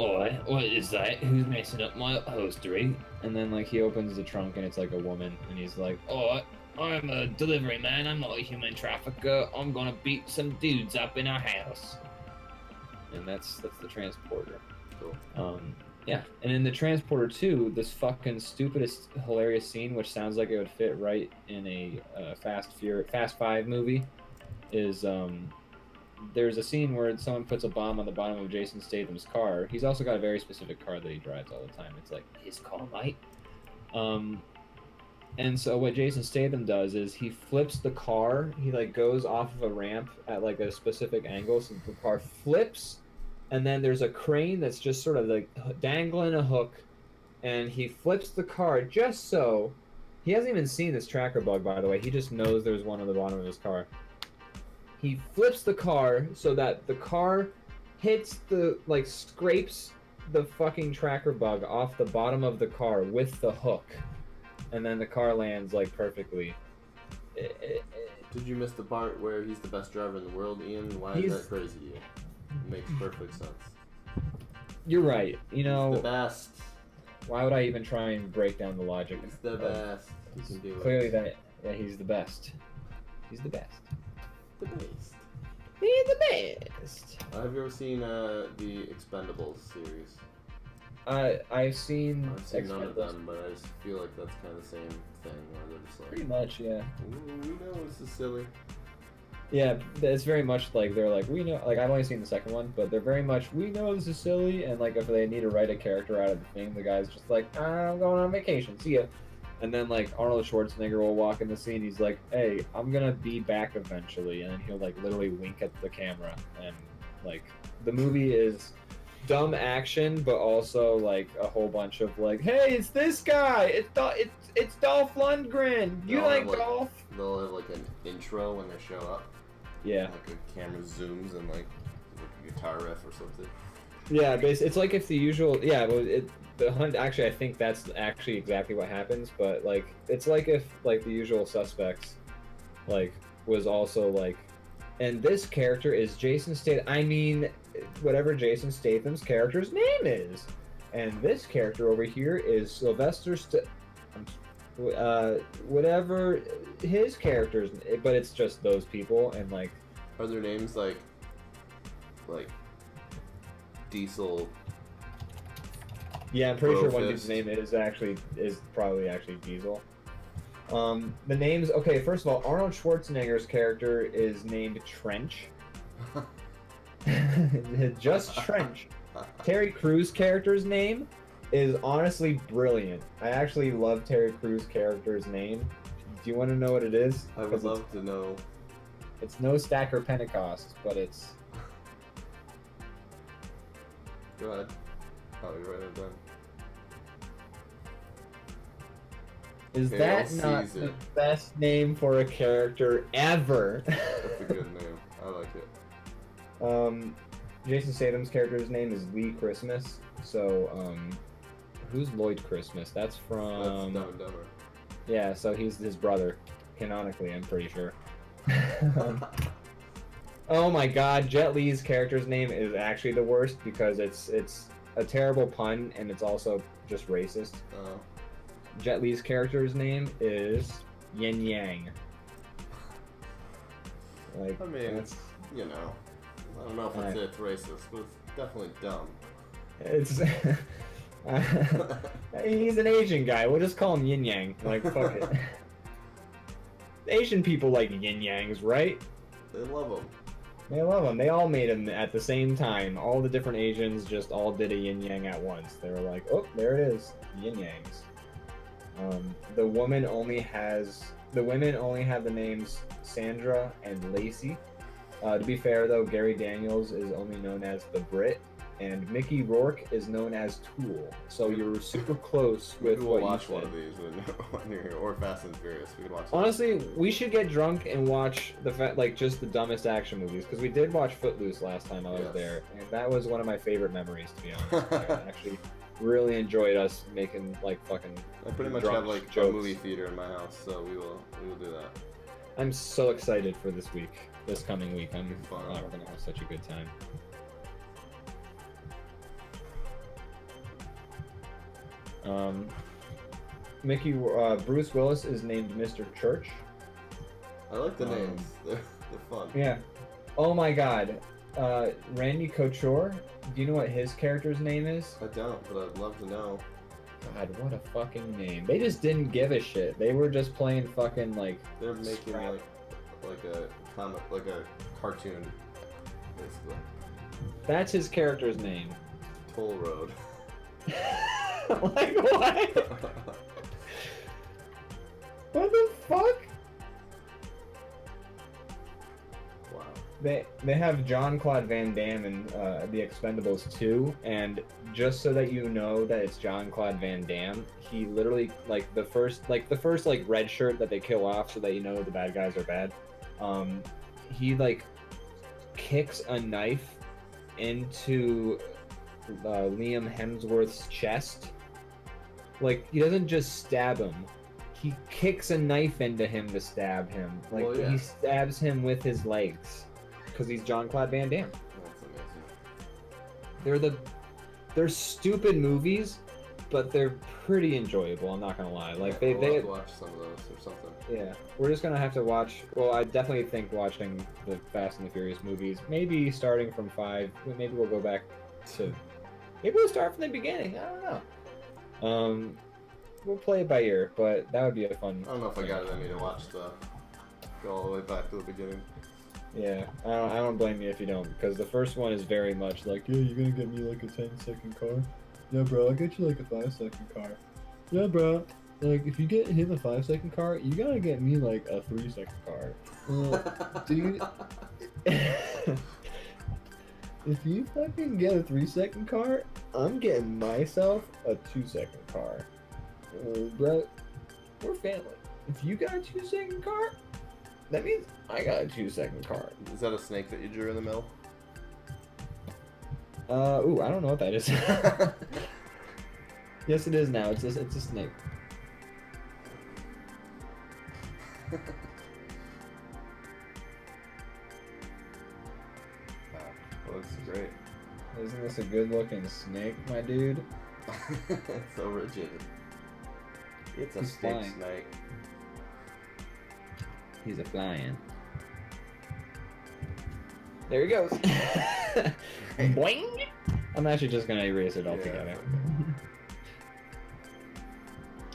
Oi, what is that? Who's messing up my upholstery? And then like he opens the trunk and it's like a woman, and he's like, oh, I'm a delivery man, I'm not a human trafficker, I'm gonna beat some dudes up in our house. And that's the Transporter. Cool. Yeah, and in the Transporter 2, this fucking stupidest hilarious scene, which sounds like it would fit right in a Fast 5 movie, is there's a scene where someone puts a bomb on the bottom of Jason Statham's car. He's also got a very specific car that he drives all the time. It's like his car, mate. And so what Jason Statham does is he flips the car. He like goes off of a ramp at like a specific angle, so the car flips, and then there's a crane that's just sort of like dangling a hook, and he flips the car just so. He hasn't even seen this tracker bug, by the way. He just knows there's one on the bottom of his car. He flips the car so that the car hits scrapes the fucking tracker bug off the bottom of the car with the hook. And then the car lands like perfectly. Did you miss the part where he's the best driver in the world, Ian? Why is that crazy to you? It makes perfect sense. You're right. You He's know, the best. why would I even try and break down the logic? He's the best. He can do Clearly it. he's the best. He's the best. The best. He's the best. Have you ever seen the Expendables series? I've seen I've seen none of Expendables. them, but I just feel like that's kind of the same thing where they're just like, Pretty much, yeah. ooh, we know this is silly. Yeah, it's very much like they're like, we know, like I've only seen the second one, but they're very much, we know this is silly, and like if they need to write a character out of the thing, the guy's just like, I'm going on vacation, see ya. And then like Arnold Schwarzenegger will walk in the scene, he's like, hey, I'm gonna be back eventually, and then he'll like literally wink at the camera, and like the movie is dumb action, but also like a whole bunch of like, hey, it's this guy, it's Dolph Lundgren, you They'll like have, Dolph? They'll have like an intro when they show up. Yeah. Like a camera zooms and like a guitar riff or something. Yeah, it's like if the usual, yeah, well, the hunt, actually, I think that's actually exactly what happens, but, like, it's like if, like, the usual suspects, like, was also, like, and this character is Jason Statham, I mean, whatever Jason Statham's character's name is, and this character over here is Sylvester whatever his character's, but it's just those people, and, like... Are their names, like Diesel? Yeah, I'm pretty sure one Brofist. dude's name is probably actually Diesel. The names, okay, first of all, Arnold Schwarzenegger's character is named Trench. Just Trench. Terry Crews' character's name is honestly brilliant. I actually love Terry Crews' character's name. Do you want to know what it is? I would love to know. It's no Stacker Pentecost, but it's... Go ahead. Oh, you're right it down. Is Hail that not Caesar. the best name for a character ever? That's a good name. I like it. Jason Statham's character's name is Lee Christmas. So, who's Lloyd Christmas? That's from... That's Dumb and Dumber. Yeah, so he's his brother. Canonically, I'm pretty sure. Oh my god, Jet Li's character's name is actually the worst because it's a terrible pun and it's also just racist. Oh. Jet Li's character's name is Yin Yang. Like, I mean, that's, you know, I don't know if it's racist, but it's definitely dumb. it's he's an Asian guy. We'll just call him Yin Yang. Like, fuck it. Asian people like yin yangs, right? They love them. They love them. They all made them at the same time. All the different Asians just all did a yin yang at once. They were like, oh, there it is, yin yangs. The women only have the names Sandra and Lacey. To be fair though, Gary Daniels is only known as the Brit, and Mickey Rourke is known as Tool. So you're super close with Maybe we'll what watch you one said. of these when you're here, or Fast and Furious. We could watch. Honestly, we should get drunk and watch just the dumbest action movies, because we did watch Footloose last time I was there, and that was one of my favorite memories, to be honest. I actually really enjoyed us making like fucking. I pretty much drunk have like jokes. a movie theater in my house, so we will do that. I'm so excited for this coming week. Fun. We're gonna have such a good time. Bruce Willis is named Mr. Church. I like the names. They're fun. Yeah. Oh my god. Randy Couture, do you know what his character's name is? I don't, but I'd love to know. God, what a fucking name. They just didn't give a shit. They were just playing fucking like... They're making scrap. like a comic, like a cartoon, basically. That's his character's name. Toll Road. Like what? What the fuck? Wow. They have Jean-Claude Van Damme in The Expendables 2, and just so that you know that it's Jean-Claude Van Damme, he literally the first red shirt that they kill off so that you know the bad guys are bad. He like kicks a knife into Liam Hemsworth's chest. Like, he doesn't just stab him. He kicks a knife into him to stab him. Like, Well, yeah. he stabs him with his legs. Because he's Jean-Claude Van Damme. That's amazing. They're stupid movies, but they're pretty enjoyable, I'm not gonna lie. Like, We'll they have to watch some of those or something. yeah. We're just gonna have to watch, well, I definitely think watching the Fast and the Furious movies, maybe starting from 5, maybe we'll go back to, maybe we'll start from the beginning, I don't know. We'll play it by ear, but that would be a fun. I don't know if I got it in me to watch go all the way back to the beginning. Yeah, I don't blame you if you don't, because the first one is very much like, yeah, you're gonna get me like a 10-second car. Yeah, bro, I'll get you like a 5-second car. Yeah, bro, like if you get him a 5-second car, you gotta get me like a 3-second car. Dude, if you fucking get a 3-second car, I'm getting myself a 2-second car. Bro, we're family. If you got a 2-second car, that means I got a 2-second car. Is that a snake that you drew in the middle? Ooh, I don't know what that is. Yes, it is now. It's a snake. Wow, that looks great. Isn't this a good-looking snake, my dude? It's so rigid. It's a He's stick flying. snake. He's a flying. There he goes. Boing! I'm actually just gonna erase it altogether.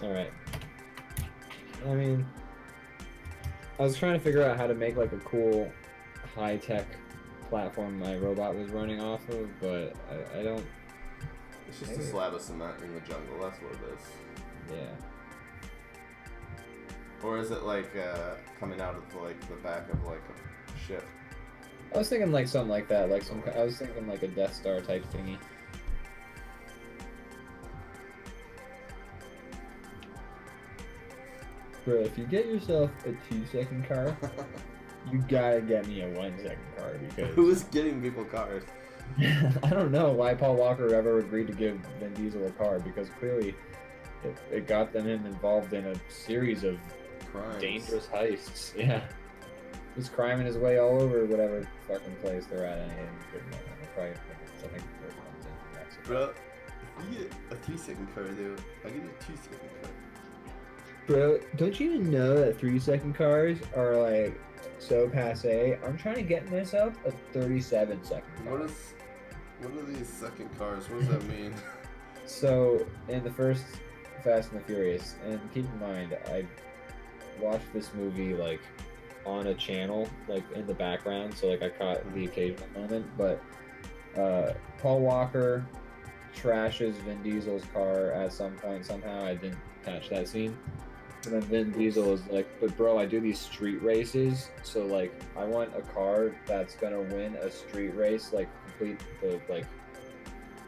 Alright. I mean, I was trying to figure out how to make like a cool high-tech platform my robot was running off of, but I don't... It's just a slab of cement in the jungle, that's what it is. Yeah. Or is it like coming out of like the back of like a ship? I was thinking like something like that, like some. I was thinking like a Death Star type thingy. Bro, if you get yourself a 2-second car, you gotta get me a 1-second car because. Who's getting people cars? I don't know why Paul Walker ever agreed to give Vin Diesel a car because clearly it got them involved in a series of Crimes. dangerous heists. Yeah. He's criming his way all over whatever fucking place they're at. And probably something the first one's in Mexico. Bro, if you get a 3-second car though, I get a 2-second car. Bro, don't you even know that 3-second cars are like so passe? I'm trying to get myself a 37-second car. What are these second cars? What does that mean? So, in the first Fast and the Furious, and keep in mind, I watched this movie like on a channel, like in the background, so like I caught the occasional moment, but Paul Walker trashes Vin Diesel's car at some point somehow. I didn't catch that scene. And then Vin Diesel is like, but bro, I do these street races, so like I want a car that's gonna win a street race, like complete the like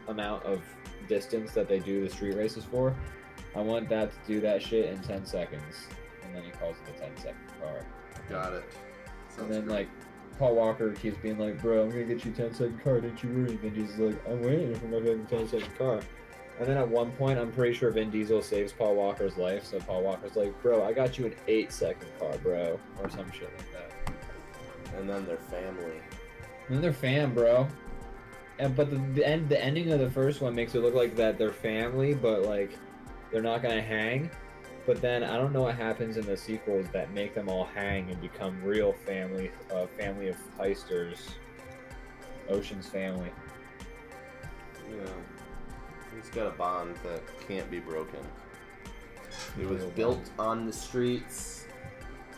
amount of distance that they do the street races for. I want that to do that shit in 10 seconds. And then he calls it a 10-second car. Got it. Sounds And then great. like Paul Walker keeps being like, bro, I'm gonna get you a 10-second car, don't you worry. And he's like, I'm waiting for my fucking 10-second car. And then at one point, I'm pretty sure Vin Diesel saves Paul Walker's life. So Paul Walker's like, bro, I got you an 8-second car, bro. Or some shit like that. And then their family. And then they're fam, bro. And but the ending of the first one makes it look like that they're family, but like they're not gonna hang. But then I don't know what happens in the sequels that make them all hang and become real family, family of heisters, Ocean's family. Yeah. He's got a bond that can't be broken. It was built on the streets,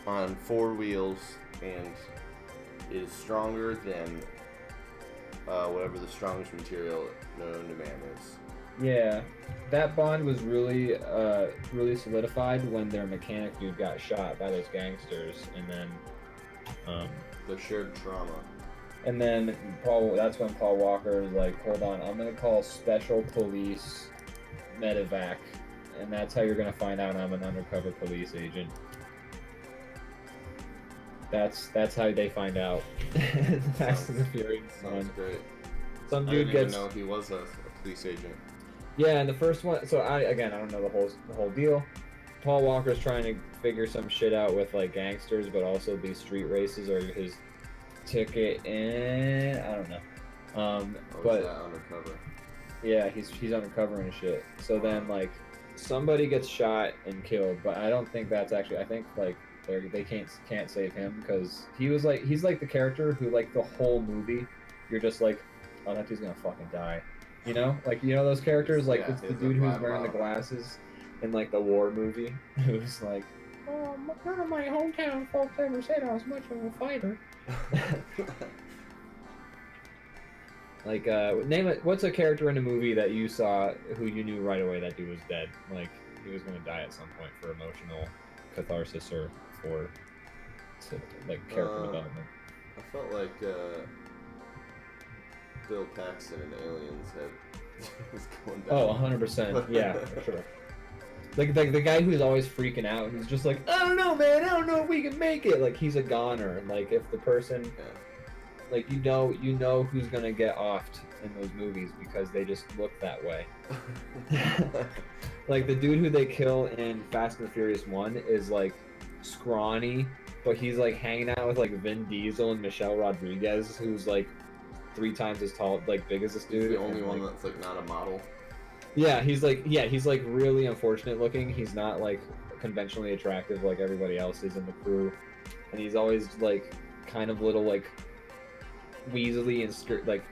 on 4 wheels, and is stronger than whatever the strongest material known to man is. Yeah, that bond was really, really solidified when their mechanic dude got shot by those gangsters, and then, The shared trauma. and then that's when Paul Walker is like, hold on, I'm gonna call Special Police Medevac, and that's how you're gonna find out I'm an undercover police agent. That's how they find out. Fast and the Furious Sounds one. great. Some I dude didn't gets. even know he was a police agent. Yeah, and the first one. So I don't know the whole deal. Paul Walker's trying to figure some shit out with like gangsters, but also these street races are his ticket in. I don't know. Oh, But is that undercover? yeah, he's undercover and shit. So then like somebody gets shot and killed, but I don't think that's actually. I think like they can't save him because he's like the character who like the whole movie you're just like, oh, that dude's gonna fucking die. You know, like those characters, like Yeah, it's the he's a dude who's bad wearing the mom. glasses in like the war movie, who's like, oh, none of my hometown folks ever said I was much of a fighter. Like, name it. What's a character in a movie that you saw who you knew right away that dude was dead? Like he was gonna die at some point for emotional catharsis or for like character development. I felt like Bill Paxton and Aliens was going down. Oh, 100%. Yeah, for sure. Like the guy who's always freaking out, he's just like, I don't know, man, I don't know if we can make it. Like he's a goner. Like if the person, Yeah. like you know who's gonna get offed in those movies because they just look that way. Like the dude who they kill in Fast and the Furious 1 is like scrawny, but he's like hanging out with like Vin Diesel and Michelle Rodriguez, who's like 3 times as tall, like big as this dude. He's the only and, one like, that's like not a model. Yeah, he's like really unfortunate looking. He's not like conventionally attractive like everybody else is in the crew, and he's always like kind of little like weaselly and skirt like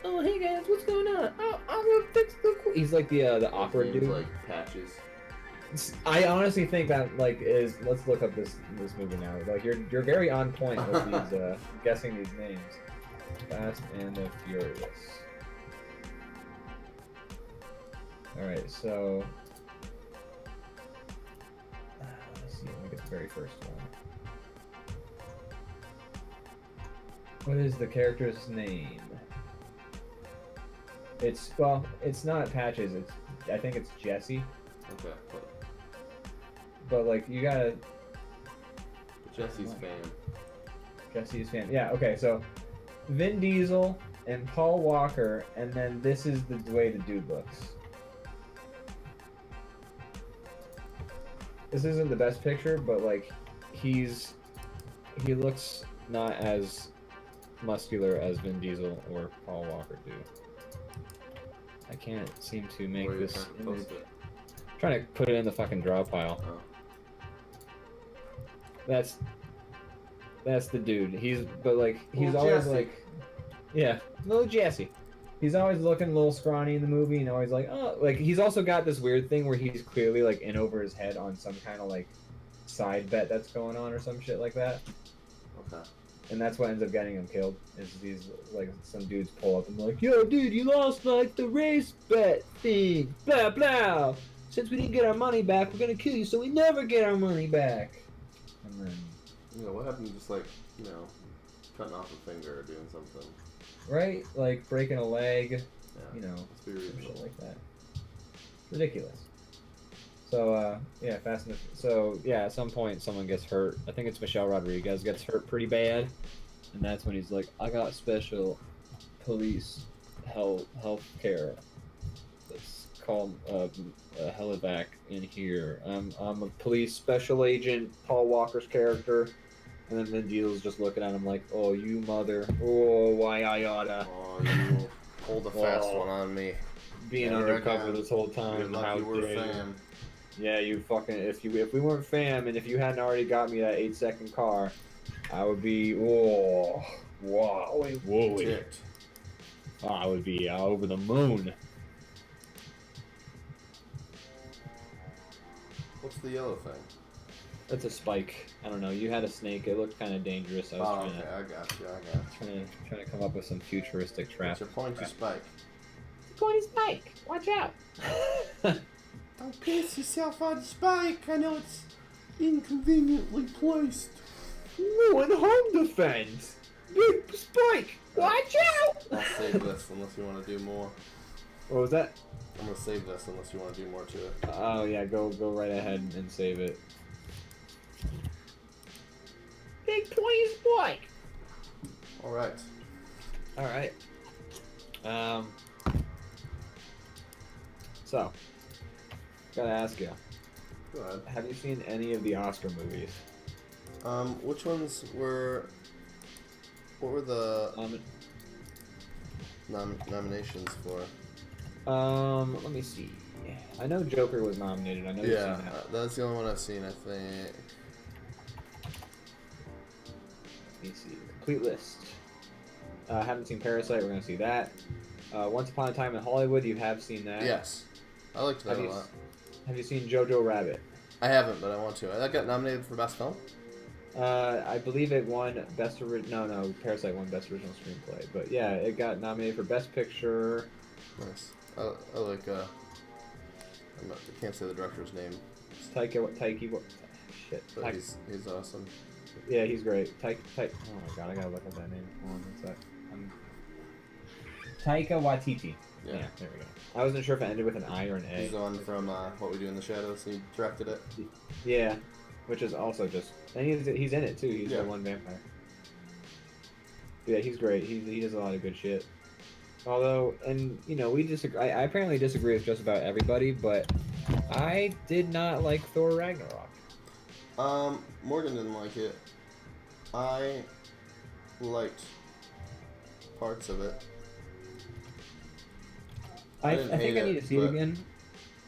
oh hey guys, what's going on? Oh, I'm gonna fix the. He's like the awkward His name's, dude. like Patches. I honestly think that like is let's look up this movie now. Like you're very on point with these guessing these names. Fast and the Furious. All right, so let's see. Let me get very first one. What is the character's name? It's not Patches. I think it's Jesse. Okay. But like you gotta. Jesse's fan. Jesse's fan. Yeah. Okay. So, Vin Diesel and Paul Walker, and then this is the way the dude looks. This isn't the best picture, but like he looks not as muscular as Vin Diesel or Paul Walker do. I can't seem to make Where are you this trying to image. post it? I'm trying to put it in the fucking draw pile. Oh. That's the dude. He's always Jesse. like, yeah, little Jesse. He's always looking a little scrawny in the movie, and always like, oh, like he's also got this weird thing where he's clearly like in over his head on some kind of like side bet that's going on or some shit like that. Okay. And that's what ends up getting him killed. Is these like some dudes pull up and like, yo, dude, you lost like the race bet thing, blah blah. Since we didn't get our money back, we're gonna kill you, so we never get our money back. And then, What happened to just like, cutting off a finger or doing something? right, like breaking a leg, Yeah. Let's be some reasonable. shit like that. Ridiculous. So yeah, at some point someone gets hurt. I think it's Michelle Rodriguez gets hurt pretty bad, and that's when he's like, I got special police health care. Let's call a helivac in here. I'm a police special agent, Paul Walker's character. And then Vin Diesel's just looking at him like, oh, you mother. Oh, why I oughta. Oh, you pulled a fast one on me. Being Never undercover again. this whole You're time. lucky How we're dare you. fam. Yeah, you fucking. If we weren't fam, and if you hadn't already got me that 8-second car, I would be. Oh, wow. Whoa. Ticked. Oh, I would be over the moon. What's the yellow thing? That's a spike. I don't know. You had a snake. It looked kind of dangerous. I was Oh, okay. I got you. trying to come up with some futuristic trap. It's a pointy spike. Pointy spike. Watch out. Don't piss yourself on the spike. I know it's inconveniently placed. No, in home defense. Big spike. Watch out. I'll save this unless you want to do more. What was that? I'm gonna save this unless you want to do more to it. Oh yeah, go right ahead and save it. Big pointy spike. All right. All right. So, gotta ask you, Go ahead. have you seen any of the Oscar movies? Which ones were? What were the nominations for? Let me see. I know Joker was nominated. I know you've Yeah, seen that. that's the only one I've seen. I think. Let me see. Complete list. Haven't seen Parasite. We're gonna see that. Once Upon a Time in Hollywood. You have seen that. Yes, I liked that Have a you, lot. have you seen Jojo Rabbit? I haven't, but I want to. That got nominated for best film. I believe it won best no, Parasite won best original screenplay. But yeah, it got nominated for best picture. Nice. I like. I can't say the director's name, Shit. but he's awesome. Yeah, he's great. Oh my god, I gotta look at that name. Hold on one sec. Taika Waititi. Yeah. Yeah, there we go. I wasn't sure if it ended with an I or an A. He's the one from What We Do in the Shadows. He directed it. Yeah, which is also just, and he's in it too. He's Yeah. the one vampire. Yeah, he's great. He does a lot of good shit. Although, and we disagree. I apparently disagree with just about everybody, but I did not like Thor Ragnarok. Morgan didn't like it. I liked parts of it. I didn't think hate I need it, to see it but- again.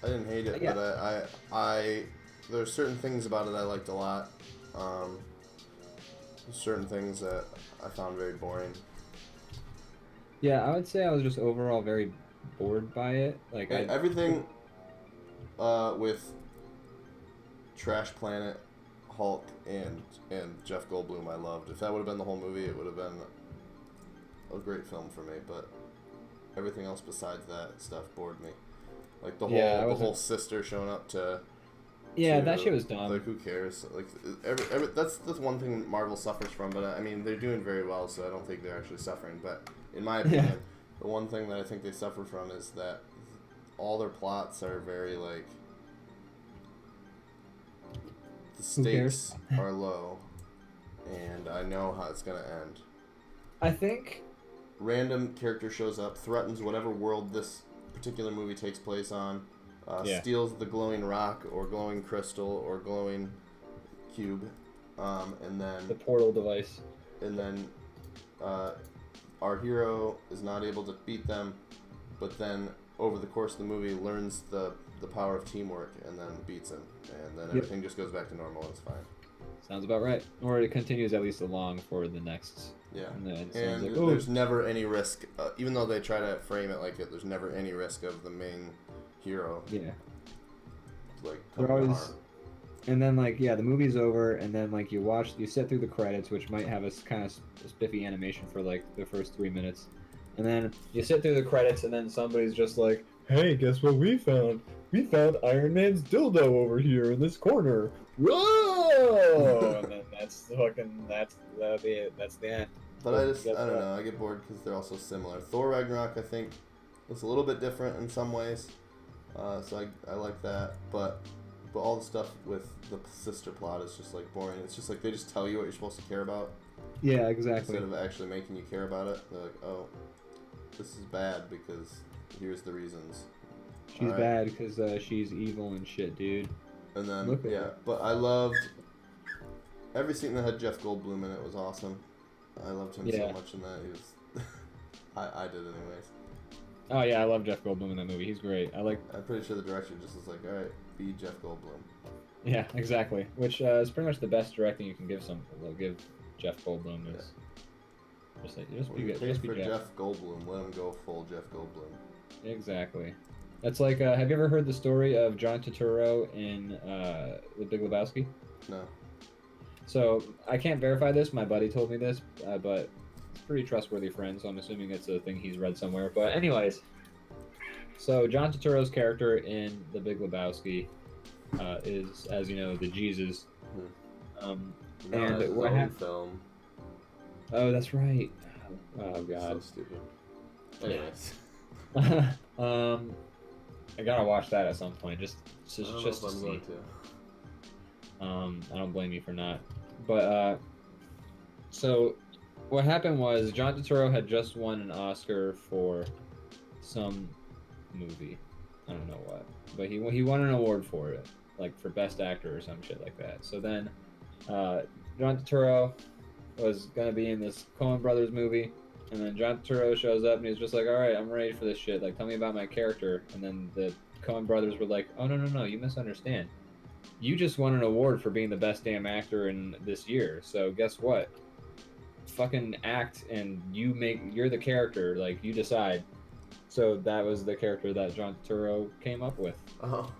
I didn't hate it, Yeah. but I there's certain things about it I liked a lot. Certain things that I found very boring. Yeah, I would say I was just overall very bored by it. Like Everything with Trash Planet, Hulk, and Jeff Goldblum I loved. If that would have been the whole movie, it would have been a great film for me. But everything else besides that stuff bored me. Like the whole Yeah, whole sister showing up to Yeah, to, that shit was dumb. Like, who cares? Like, that's one thing Marvel suffers from. But I mean, they're doing very well, so I don't think they're actually suffering. But in my opinion, the one thing that I think they suffer from is that all their plots are very like the stakes are low, and I know how it's gonna end. I think random character shows up, threatens whatever world this particular movie takes place on, steals the glowing rock or glowing crystal or glowing cube, and then the portal device. And then our hero is not able to beat them, but then over the course of the movie learns the power of teamwork and then beats him, and then everything just goes back to normal and it's fine. Sounds about right. Or it continues at least along for the next. Yeah. And like, there's never any risk, even though they try to frame it like it, there's never any risk of the main hero. Yeah. Like, and then like the movie's over, and then like you sit through the credits, which might have a kind of spiffy animation for like the first 3 minutes, and then you sit through the credits, and then somebody's just like, "Hey, guess what we found? We found Iron Man's dildo over here in this corner." Whoa! And then that's the end. But I don't know. I get bored because they're also similar. Thor Ragnarok, I think, was a little bit different in some ways, so I like that. But all the stuff with the sister plot is just like boring. It's just like they just tell you what you're supposed to care about. Yeah, exactly. Instead of actually making you care about it, they're like, "Oh, this is bad because here's the reasons." She's bad because she's evil and shit, dude. And then but I loved every scene that had Jeff Goldblum in it was awesome. I loved him so much in that. He was, I did anyways. Oh yeah, I love Jeff Goldblum in that movie. He's great. I'm pretty sure the director just was like, all right, be Jeff Goldblum. Yeah, exactly. Which is pretty much the best directing you can give Jeff Goldblum. Is just be good. Just be Jeff Goldblum. Let him go full Jeff Goldblum. Exactly. That's like, have you ever heard the story of John Turturro in The Big Lebowski? No. So, I can't verify this. My buddy told me this, but it's a pretty trustworthy friend, so I'm assuming it's a thing he's read somewhere. But anyways, so John Turturro's character in The Big Lebowski is, as you know, the Jesus. And what happened? Film. Oh, that's right. Oh, God. So stupid. Anyways. I gotta watch that at some point, just to I'm see. going to. I don't blame you for not. But so what happened was John Turturro had just won an Oscar for some movie. I don't know what, but he won an award for it, like for Best Actor or some shit like that. So then John Turturro was gonna be in this Coen Brothers movie. And then John Turturro shows up and he's just like, all right, I'm ready for this shit. Like, tell me about my character. And then the Coen brothers were like, oh, no, you misunderstand. You just won an award for being the best damn actor in this year. So guess what? Fucking act and you're the character. Like, you decide. So that was the character that John Turturro came up with. Oh.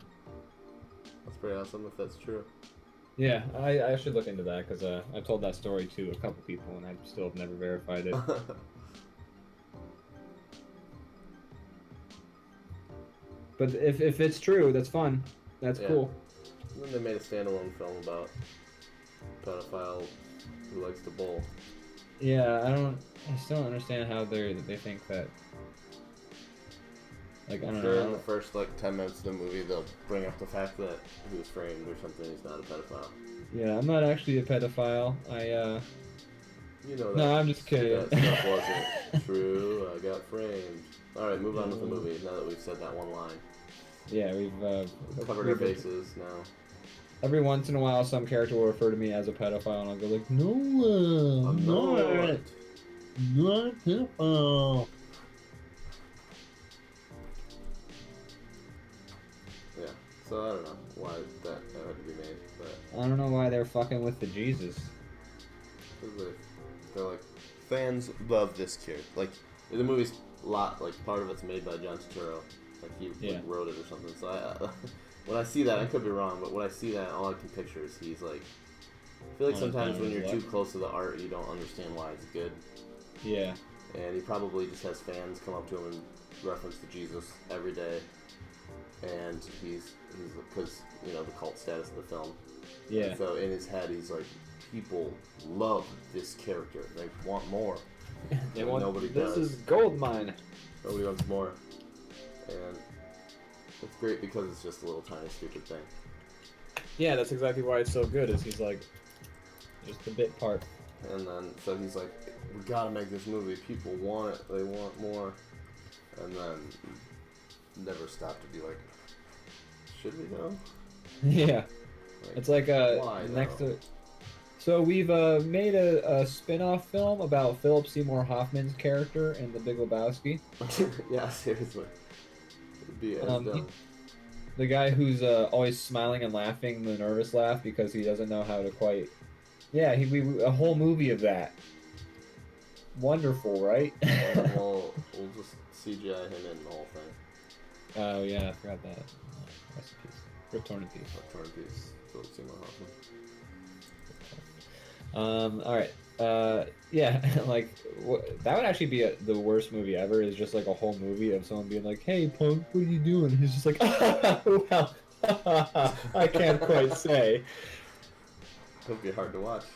That's pretty awesome if that's true. Yeah, I should look into that because I've told that story to a couple people and I still have never verified it. But if it's true, that's fun. That's cool. And then they made a standalone film about a pedophile who likes to bowl. Yeah, I still don't understand how they think that. Like, I don't know. In the first 10 minutes of the movie, they'll bring up the fact that he was framed or something. He's not a pedophile. Yeah, I'm not actually a pedophile. You know that. No, I'm just kidding. That stuff wasn't true. I got framed. All right, move on with the movie. Now that we've said that one line. Yeah, we've covered our bases now. Every once in a while, some character will refer to me as a pedophile, and I'll go like, "No, I'm not a pedophile." Yeah, so I don't know why that had to be made, but I don't know why they're fucking with the Jesus. They're like, fans love this character. Like, the movie's part of it's made by John Turturro. Like, he wrote it or something. So when I see that, I could be wrong, but when I see that, all I can picture is he's like, I feel like sometimes when you're too close to the art, you don't understand why it's good. Yeah. And he probably just has fans come up to him and reference to Jesus every day. and he's because you know the cult status of the film. Yeah. And so in his head, he's like, people love this character. They want more. They And want, nobody this does. is gold mine. Nobody wants more. And it's great because it's just a little tiny stupid thing. Yeah, that's exactly why it's so good. Is he's like just the bit part. And then so he's like, we gotta make this movie. People want it. They want more. And then never stopped to be like, should we go? Yeah. Like, It's like why, next though? to. So we've made a spin-off film about Philip Seymour Hoffman's character in The Big Lebowski. Yeah, seriously. It'd be as dumb. The guy who's always smiling and laughing the nervous laugh because he doesn't know how to quite. Yeah, we a whole movie of that. Wonderful, right? And we'll just CGI him in the whole thing. Oh yeah, I forgot that. Rest in peace. Rip torn in peace. Torn in peace. Philip Seymour Hoffman. All right. Yeah, like that would actually be the worst movie ever. Is just like a whole movie of someone being like, "Hey, punk, what are you doing?" He's just like, "Well, I can't quite say." It would be hard to watch.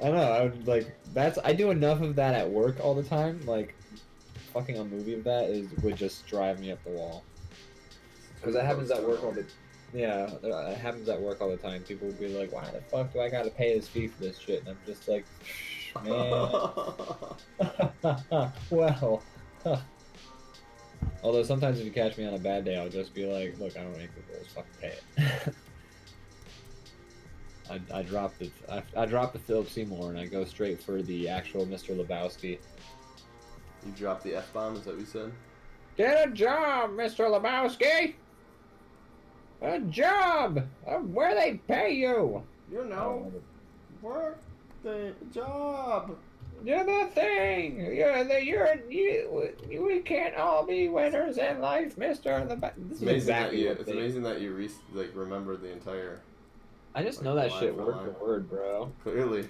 I don't know. I would like I do enough of that at work all the time. Like, fucking a movie of that would just drive me up the wall. Because that happens at work all the. Yeah, it happens at work all the time. People will be like, "Why the fuck do I gotta pay this fee for this shit?" And I'm just like, man. Well. Although sometimes if you catch me on a bad day, I'll just be like, "Look, I don't make the rules. Fucking pay it." I dropped the Philip Seymour and I go straight for the actual Mr. Lebowski. You dropped the F-bomb, is that what you said? Get a job, Mr. Lebowski! A job! Where they pay you! You know, work the job. Do the thing! We can't all be winners in life, Mr. Lebowski. It's amazing that you remember the entire... I just know that shit word for word, bro. Clearly.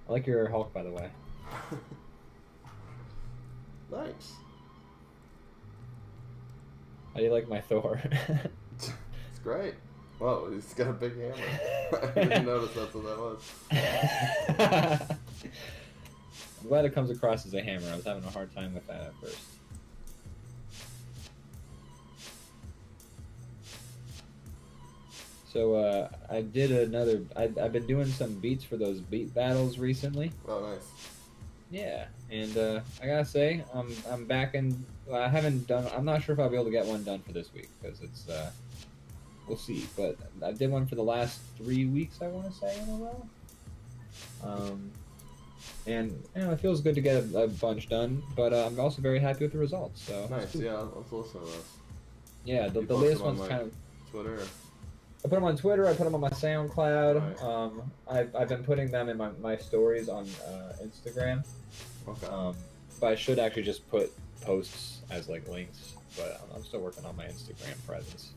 I like your Hulk, by the way. Thanks. How do you like my Thor? It's great. Whoa, he's got a big hammer. I didn't notice that's what that was. I'm glad it comes across as a hammer. I was having a hard time with that at first. So I did another. I've been doing some beats for those beat battles recently. Oh, nice. Yeah, and I gotta say, I'm back in. Well, I haven't done. I'm not sure if I'll be able to get one done for this week because it's. We'll see. But I did one for the last 3 weeks. I want to say in a row. And you know, it feels good to get a bunch done. But I'm also very happy with the results. So nice. Cool. Yeah, let's listen to those. Yeah, the latest one's on, kind of. Twitter. Or... I put them on Twitter. I put them on my SoundCloud. Right. I've been putting them in my stories on Instagram. Okay. But I should actually just put posts as like links. But I'm still working on my Instagram presence.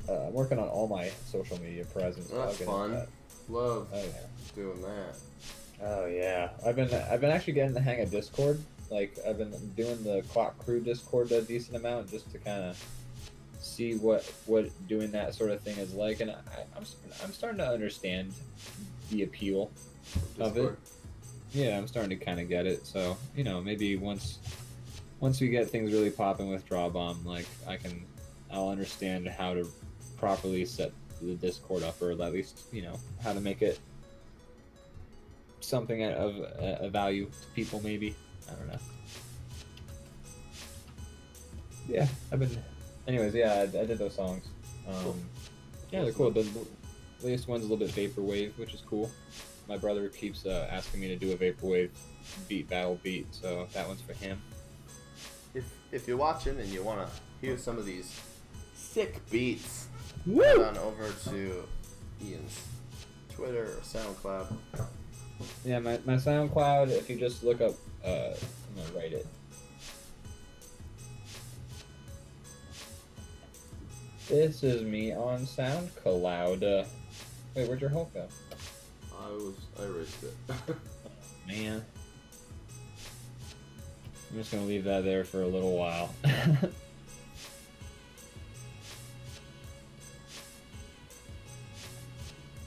I'm working on all my social media presence. That's fun. That. Love doing that. Oh yeah. I've been actually getting the hang of Discord. Like I've been doing the Clock Crew Discord a decent amount just to kind of see what doing that sort of thing is like, and I'm starting to understand the appeal of it. Yeah, I'm starting to kind of get it. So you know, maybe once we get things really popping with DrawBomb, like I'll understand how to properly set the Discord up, or at least you know how to make it something of a value to people. Maybe I don't know. Yeah, Anyways, yeah, I did those songs. Cool. Yeah, they're cool. The latest one's a little bit vaporwave, which is cool. My brother keeps asking me to do a vaporwave battle beat, so that one's for him. If you're watching and you want to hear some of these sick beats, Woo! head on over to Ian's Twitter or SoundCloud. Yeah, my SoundCloud, if you just look up, I'm going to write it. This is me on SoundCloud. Wait, where'd your Hulk go? I erased it. Man. I'm just gonna leave that there for a little while.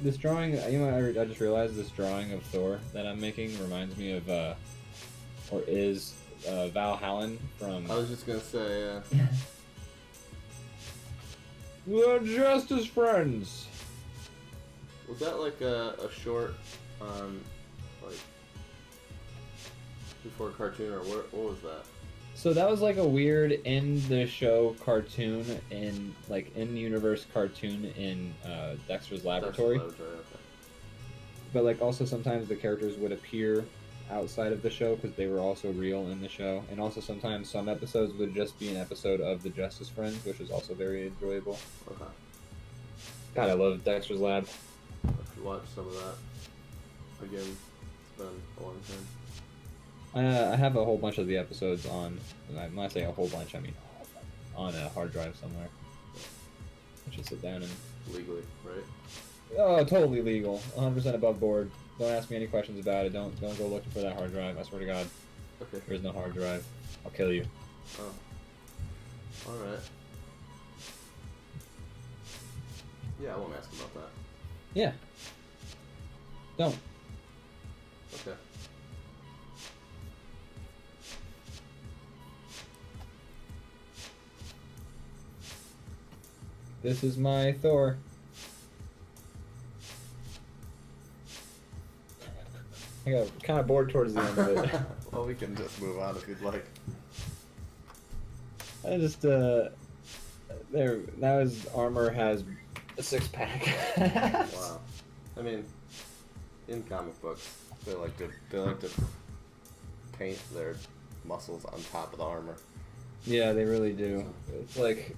This drawing, you know, I just realized this drawing of Thor that I'm making reminds me of, or is, Val Hallen from... I was just gonna say, yeah. The Justice Friends! Was that like a short, like, before a cartoon, or what was that? So that was like a weird in-the-show cartoon, in-universe cartoon in Dexter's Laboratory. Okay. But like also sometimes the characters would appear outside of the show because they were also real in the show. And also sometimes some episodes would just be an episode of the Justice Friends, which is also very enjoyable. Okay. God, I love Dexter's Lab. I should watch some of that. Again, it's been a long time. I have a whole bunch of the episodes on, and when I say a whole bunch, I mean on a hard drive somewhere. I should sit down and... Legally, right? Oh, totally legal. 100% above board. Don't ask me any questions about it. Don't go looking for that hard drive. I swear to God. Okay. There is no hard drive. I'll kill you. Oh. Alright. Yeah, I won't ask about that. Yeah. Don't. Okay. This is my Thor. I got kind of bored towards the end of it. Well, we can just move on if you'd like. I just there. Now his armor has a six-pack. Wow. I mean, in comic books, they like to paint their muscles on top of the armor. Yeah, they really do. It's like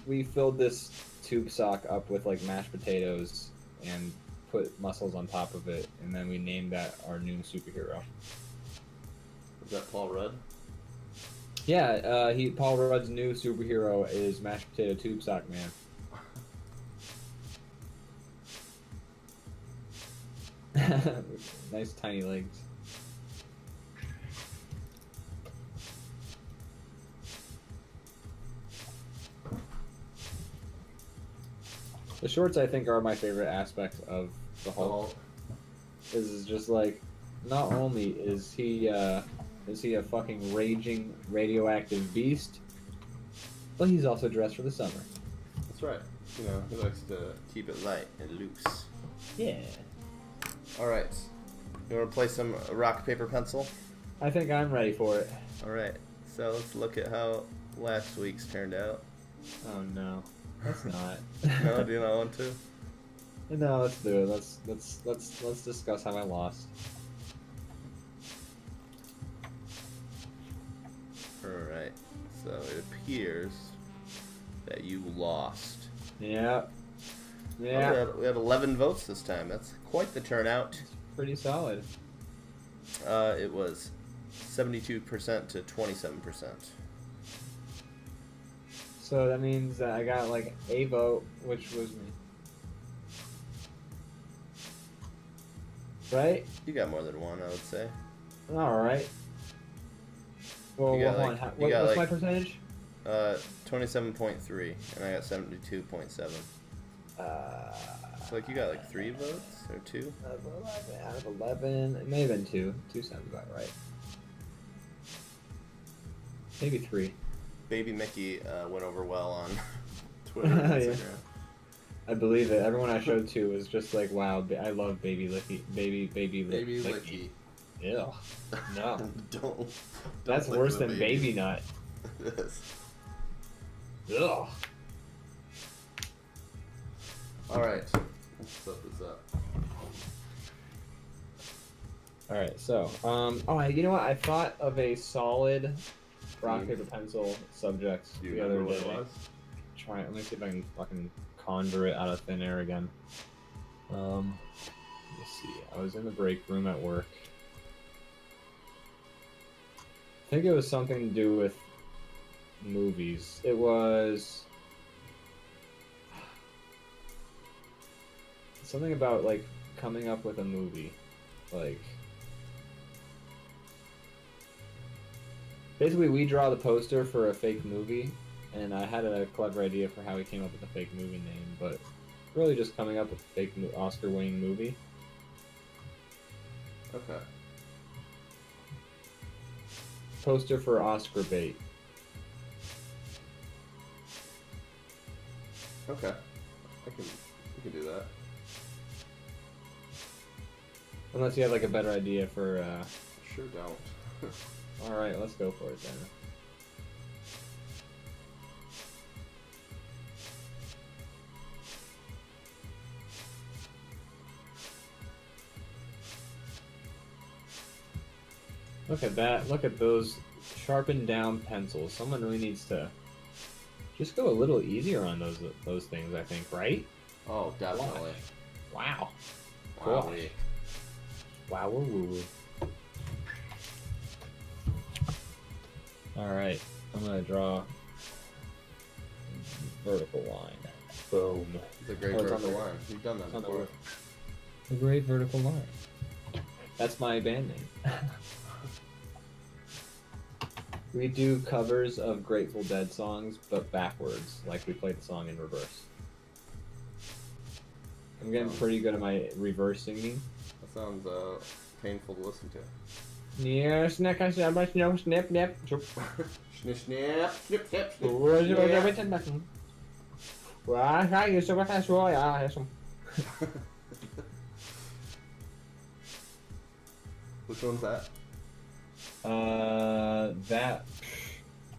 we filled this tube sock up with like mashed potatoes and put muscles on top of it, and then we named that our new superhero. Is that Paul Rudd? Yeah, Paul Rudd's new superhero is mashed potato tube sock man. Nice tiny legs. The shorts, I think, are my favorite aspect of the Hulk. Is just like, not only is he a fucking raging radioactive beast, but he's also dressed for the summer. That's right. You know, he likes to keep it light and loose. Yeah. Alright. You want to play some rock, paper, pencil? I think I'm ready for it. Alright. So let's look at how last week's turned out. Oh no. Let's not. No, do you not want to? No, let's do it. Let's discuss how I lost. Alright. So it appears that you lost. Yeah. Yeah. Oh, we had 11 votes this time. That's quite the turnout. Pretty solid. It was 72% to 27%. So that means that I got like a vote, which was me. Right? You got more than one, I would say. Alright. Well, You got, hold like- on. you got, What's my like- percentage? 27.3, and I got 72.7. So like you got like 3 votes or 2? Out of 11. It may have been 2. 2 sounds about right. Maybe 3. Baby Mickey went over well on Twitter and Yeah. Instagram. I believe it. Everyone I showed to was just like, wow, I love Baby Licky. Baby Licky. Ew. No. Don't. That's lick worse the than Baby Nut. It is. Ugh. Alright. Let's set this up. Alright, so, you know what? I thought of a solid rock, paper, pencil subject Do you the other remember day. what it was? Let me see if I can fucking conjure it out of thin air again. Let me see. I was in the break room at work. I think it was something to do with movies. It was something about like coming up with a movie, like Basically, we draw the poster for a fake movie, and I had a clever idea for how we came up with the fake movie name, but really just coming up with a fake Oscar-winning movie. Okay. Poster for Oscar bait. Okay. We can do that. Unless you have like a better idea for. Sure don't. All right, let's go for it then. Look at that. Look at those sharpened down pencils. Someone really needs to just go a little easier on those things, I think, right? Oh, definitely. Wow. Wowie. Wow, woo woo. Alright, I'm gonna draw vertical line. Boom. It's a great vertical line. You've done that before. A great vertical line. That's my band name. We do covers of Grateful Dead songs, but backwards, like we play the song in reverse. I'm getting pretty good at my reverse singing. That sounds painful to listen to. Yeah, snack, I said, but no, snip, nip. Snip, snip, snip, snip, snip. Well, I used to watch Roy. Which one's that? That,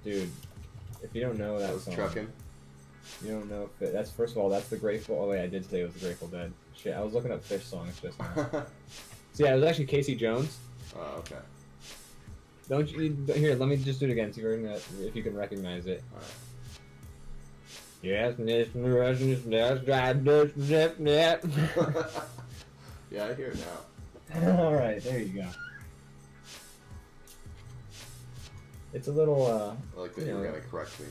dude. If you don't know that song, Truckin'. you don't know if that's first of all that's the Grateful. Oh wait, I did say it was the Grateful Dead. Shit, I was looking up Fish songs just now. So yeah, it was actually Casey Jones. Oh, okay. Don't you here? Let me just do it again. See if you can recognize it. All right. Yes, nip. Yeah, I hear it now. All right, there you go. It's a little. I like that you were gonna correct me.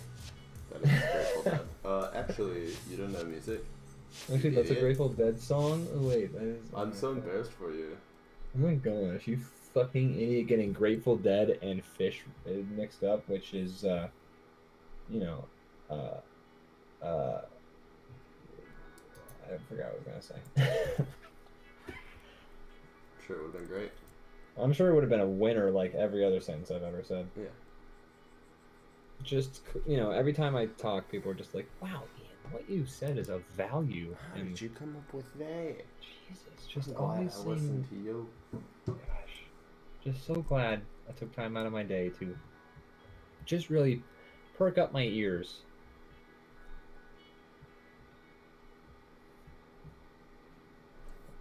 That is Grateful Dead. Actually, you don't know music. Actually, that's a Idiot. Grateful Dead song. Oh wait, that is. I'm so embarrassed for you. Oh my gosh, you fucking idiot! Getting Grateful Dead and Fish mixed up, which is, you know, I forgot what I was gonna say. Sure, it would have been great. I'm sure it would have been a winner like every other sentence I've ever said. Yeah. Just, you know, every time I talk, people are just like, wow, Ian, what you said is of value. How did you come up with that? Jesus, just I'm always glad I listened to you. Gosh, just so glad I took time out of my day to just really perk up my ears.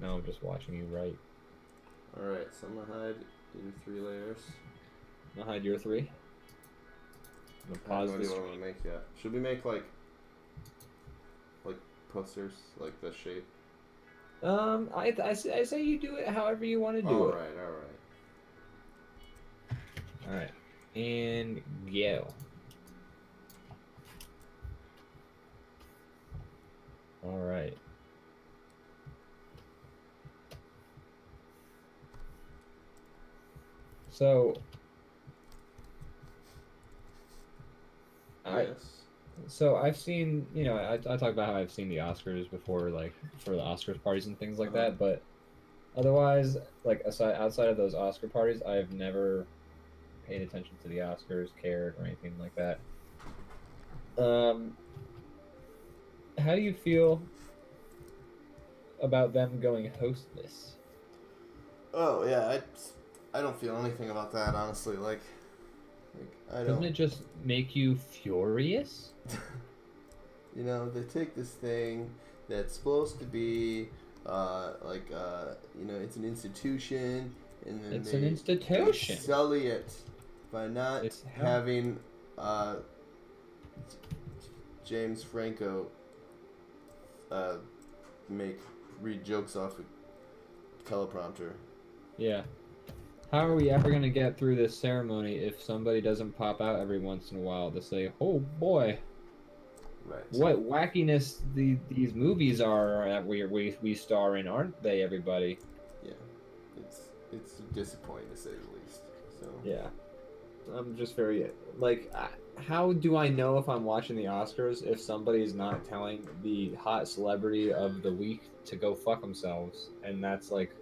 Now I'm just watching you write. Alright, so I'm gonna hide in 3 layers. I'm gonna hide your 3. I'm gonna I have pause no this. idea what I'm gonna make yet. Should we make like posters, like the shape? I say you do it however you want to do it. Alright. Alright. And go. Alright. So, So I've seen, you know, I talk about how I've seen the Oscars before, like for the Oscars parties and things like that. But otherwise, like outside of those Oscar parties, I've never paid attention to the Oscars, cared, or anything like that. How do you feel about them going hostless? Oh yeah, I don't feel anything about that honestly. Like I don't. Doesn't it just make you furious? You know, they take this thing that's supposed to be you know, it's an institution, and then It's an institution. They sully it by not having James Franco read jokes off a teleprompter. Yeah. How are we ever going to get through this ceremony if somebody doesn't pop out every once in a while to say, oh boy, right? What wackiness these movies are that we star in, aren't they, everybody? Yeah. It's disappointing to say the least. So yeah. I'm just very like, how do I know if I'm watching the Oscars if somebody's not telling the hot celebrity of the week to go fuck themselves, and that's like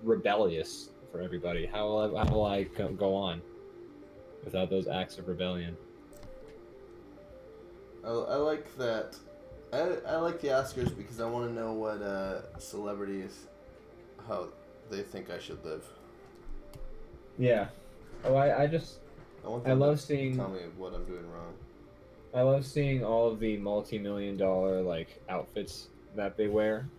rebellious for everybody? How will I go on without those acts of rebellion? I like that. I like the Oscars because I want to know what celebrities, how they think I should live. Yeah. Oh, I just I want I them love to seeing tell me what I'm doing wrong. I love seeing all of the multi-million-dollar like outfits that they wear,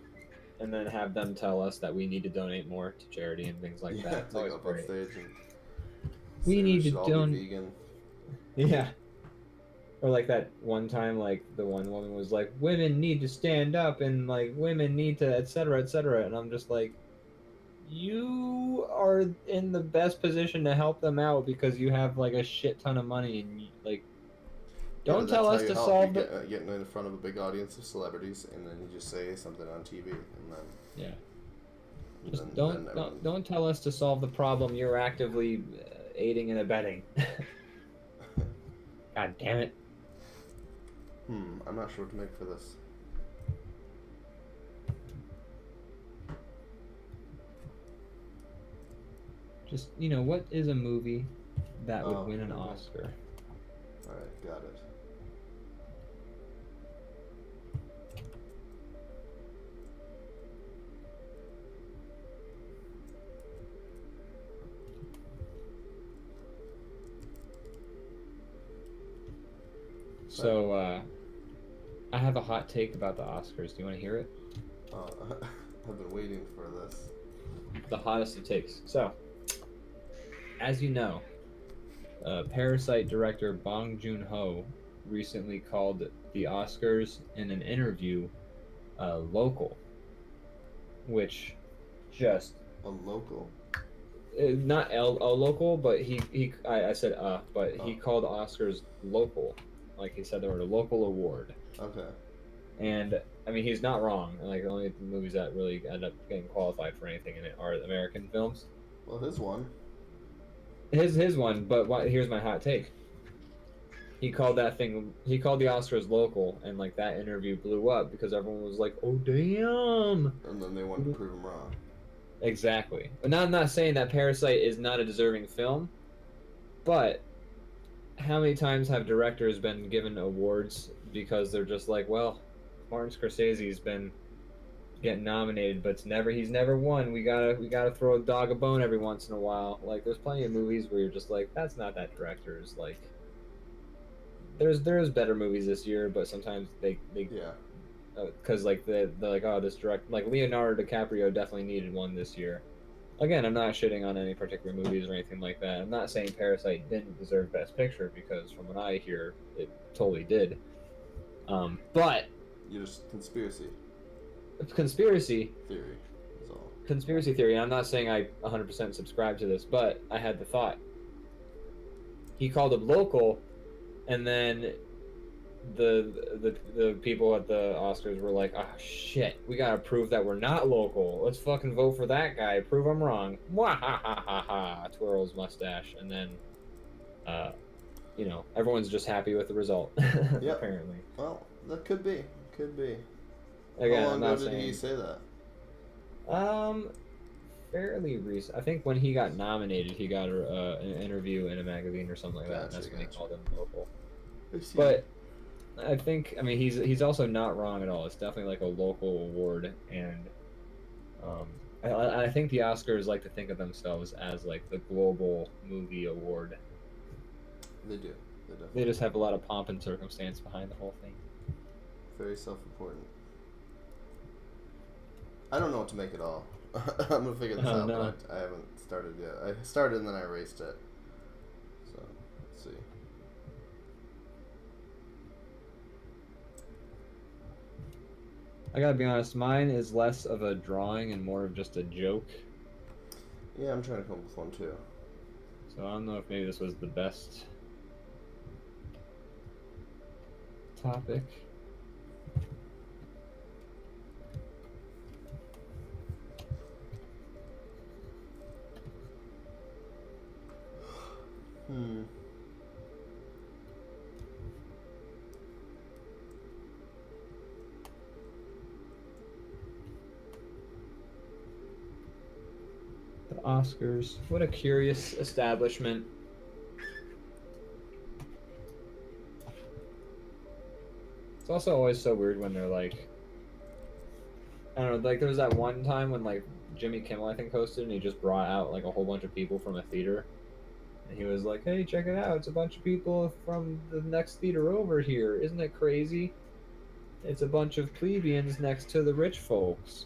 and then have them tell us that we need to donate more to charity and things like Yeah, that. It's to always go up on great. stage and We say we need to should all be don. vegan. Yeah. Or like that one time, like the one woman was like, "Women need to stand up," and like women need to, etc., etc. And I'm just like, you are in the best position to help them out because you have like a shit ton of money, and like, Yeah, but don't that's tell how us you to help. You solve the. get getting in front of a big audience of celebrities, and then you just say something on TV, Yeah. and Just then everyone. don't tell us to solve the problem. You're actively aiding and abetting. God damn it. I'm not sure what to make for this. Just, what is a movie that would win an Okay. Oscar? All right, got it. So, I have a hot take about the Oscars. Do you want to hear it? I've been waiting for this. The hottest of takes. So, as you know, Parasite director Bong Joon-ho recently called the Oscars in an interview local, which just A local. not a local, but I said but he Oh. called Oscars local, like he said they were a local award. Okay. And I mean, he's not wrong. Like the only movies that really end up getting qualified for anything in it are American films. Well, his one. His one, but here's my hot take. He called that thing. He called the Oscars local, and like that interview blew up because everyone was like, "Oh damn!" And then they wanted to prove him wrong. Exactly. And I'm not saying that Parasite is not a deserving film, but how many times have directors been given awards because they're just like, well, Martin Scorsese's been getting nominated, but he's never won. We gotta throw a dog a bone every once in a while. Like there's plenty of movies where you're just like, that's not that director's like. There's better movies this year, but sometimes they Yeah. because like they're like, oh, this like Leonardo DiCaprio definitely needed one this year. Again, I'm not shitting on any particular movies or anything like that. I'm not saying Parasite didn't deserve Best Picture because from what I hear, it totally did. But You just conspiracy conspiracy theory is all. conspiracy theory. And I'm not saying I 100% subscribe to this, but I had the thought. He called it local, and then the people at the Oscars were like, "Ah, shit, we gotta prove that we're not local. Let's fucking vote for that guy. Prove I'm wrong." Mwah, ha ha ha ha. Twirl his mustache, and then, everyone's just happy with the result. Yep. Apparently. Well, that could be. Could be. Again, How I'm long not ago did he saying. say that? Fairly recent. I think when he got nominated, he got an interview in a magazine or something like that. And Gotcha, that's when he gotcha. called him local. I see. But I think, I mean, he's also not wrong at all. It's definitely like a local award, and I think the Oscars like to think of themselves as like the global movie award. They do. They definitely. They just have a lot of pomp and circumstance behind the whole thing. Very self-important. I don't know what to make it all. I'm gonna figure this out, No. but I haven't started yet. I started and then I erased it. So let's see. I gotta be honest, mine is less of a drawing and more of just a joke. Yeah, I'm trying to come up with one too. So I don't know if maybe this was the best topic. Hmm. The Oscars. What a curious establishment. It's also always so weird when they're like, I don't know, like there was that one time when like Jimmy Kimmel I think hosted and he just brought out like a whole bunch of people from a theater. And he was like, "Hey, check it out! It's a bunch of people from the next theater over here. Isn't it crazy? It's a bunch of plebeians next to the rich folks.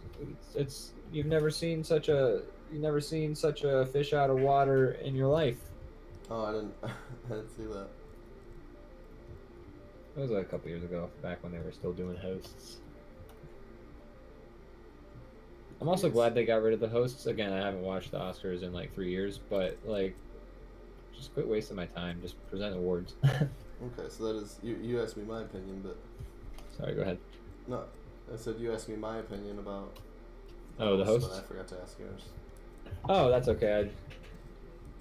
It's you've never seen such a fish out of water in your life." Oh, I didn't. I didn't see that. It was like a couple years ago, back when they were still doing hosts. I'm also glad they got rid of the hosts. Again, I haven't watched the Oscars in like 3 years, but like, just quit wasting my time. Just present awards. Okay, so that is you asked me my opinion, but Sorry, go ahead. no, I said you asked me my opinion about. Oh, the hosts. But I forgot to ask yours. Oh, that's okay.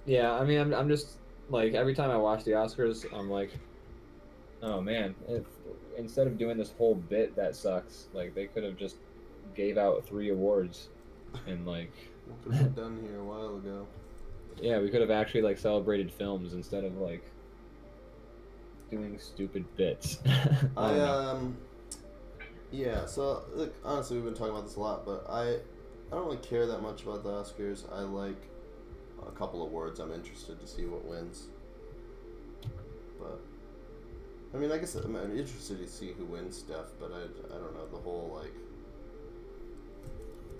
Yeah, I mean, I'm just like every time I watch the Oscars, I'm like, oh man, if instead of doing this whole bit that sucks, like they could have just gave out 3 awards, and like, What could have been done here a while ago? yeah, we could have actually like celebrated films instead of like doing stupid bits. I don't know. Yeah. So look, honestly, we've been talking about this a lot, but I don't really care that much about the Oscars. I like a couple awards. I'm interested to see what wins. But I mean, I guess I'm interested to see who wins stuff, but I don't know, the whole like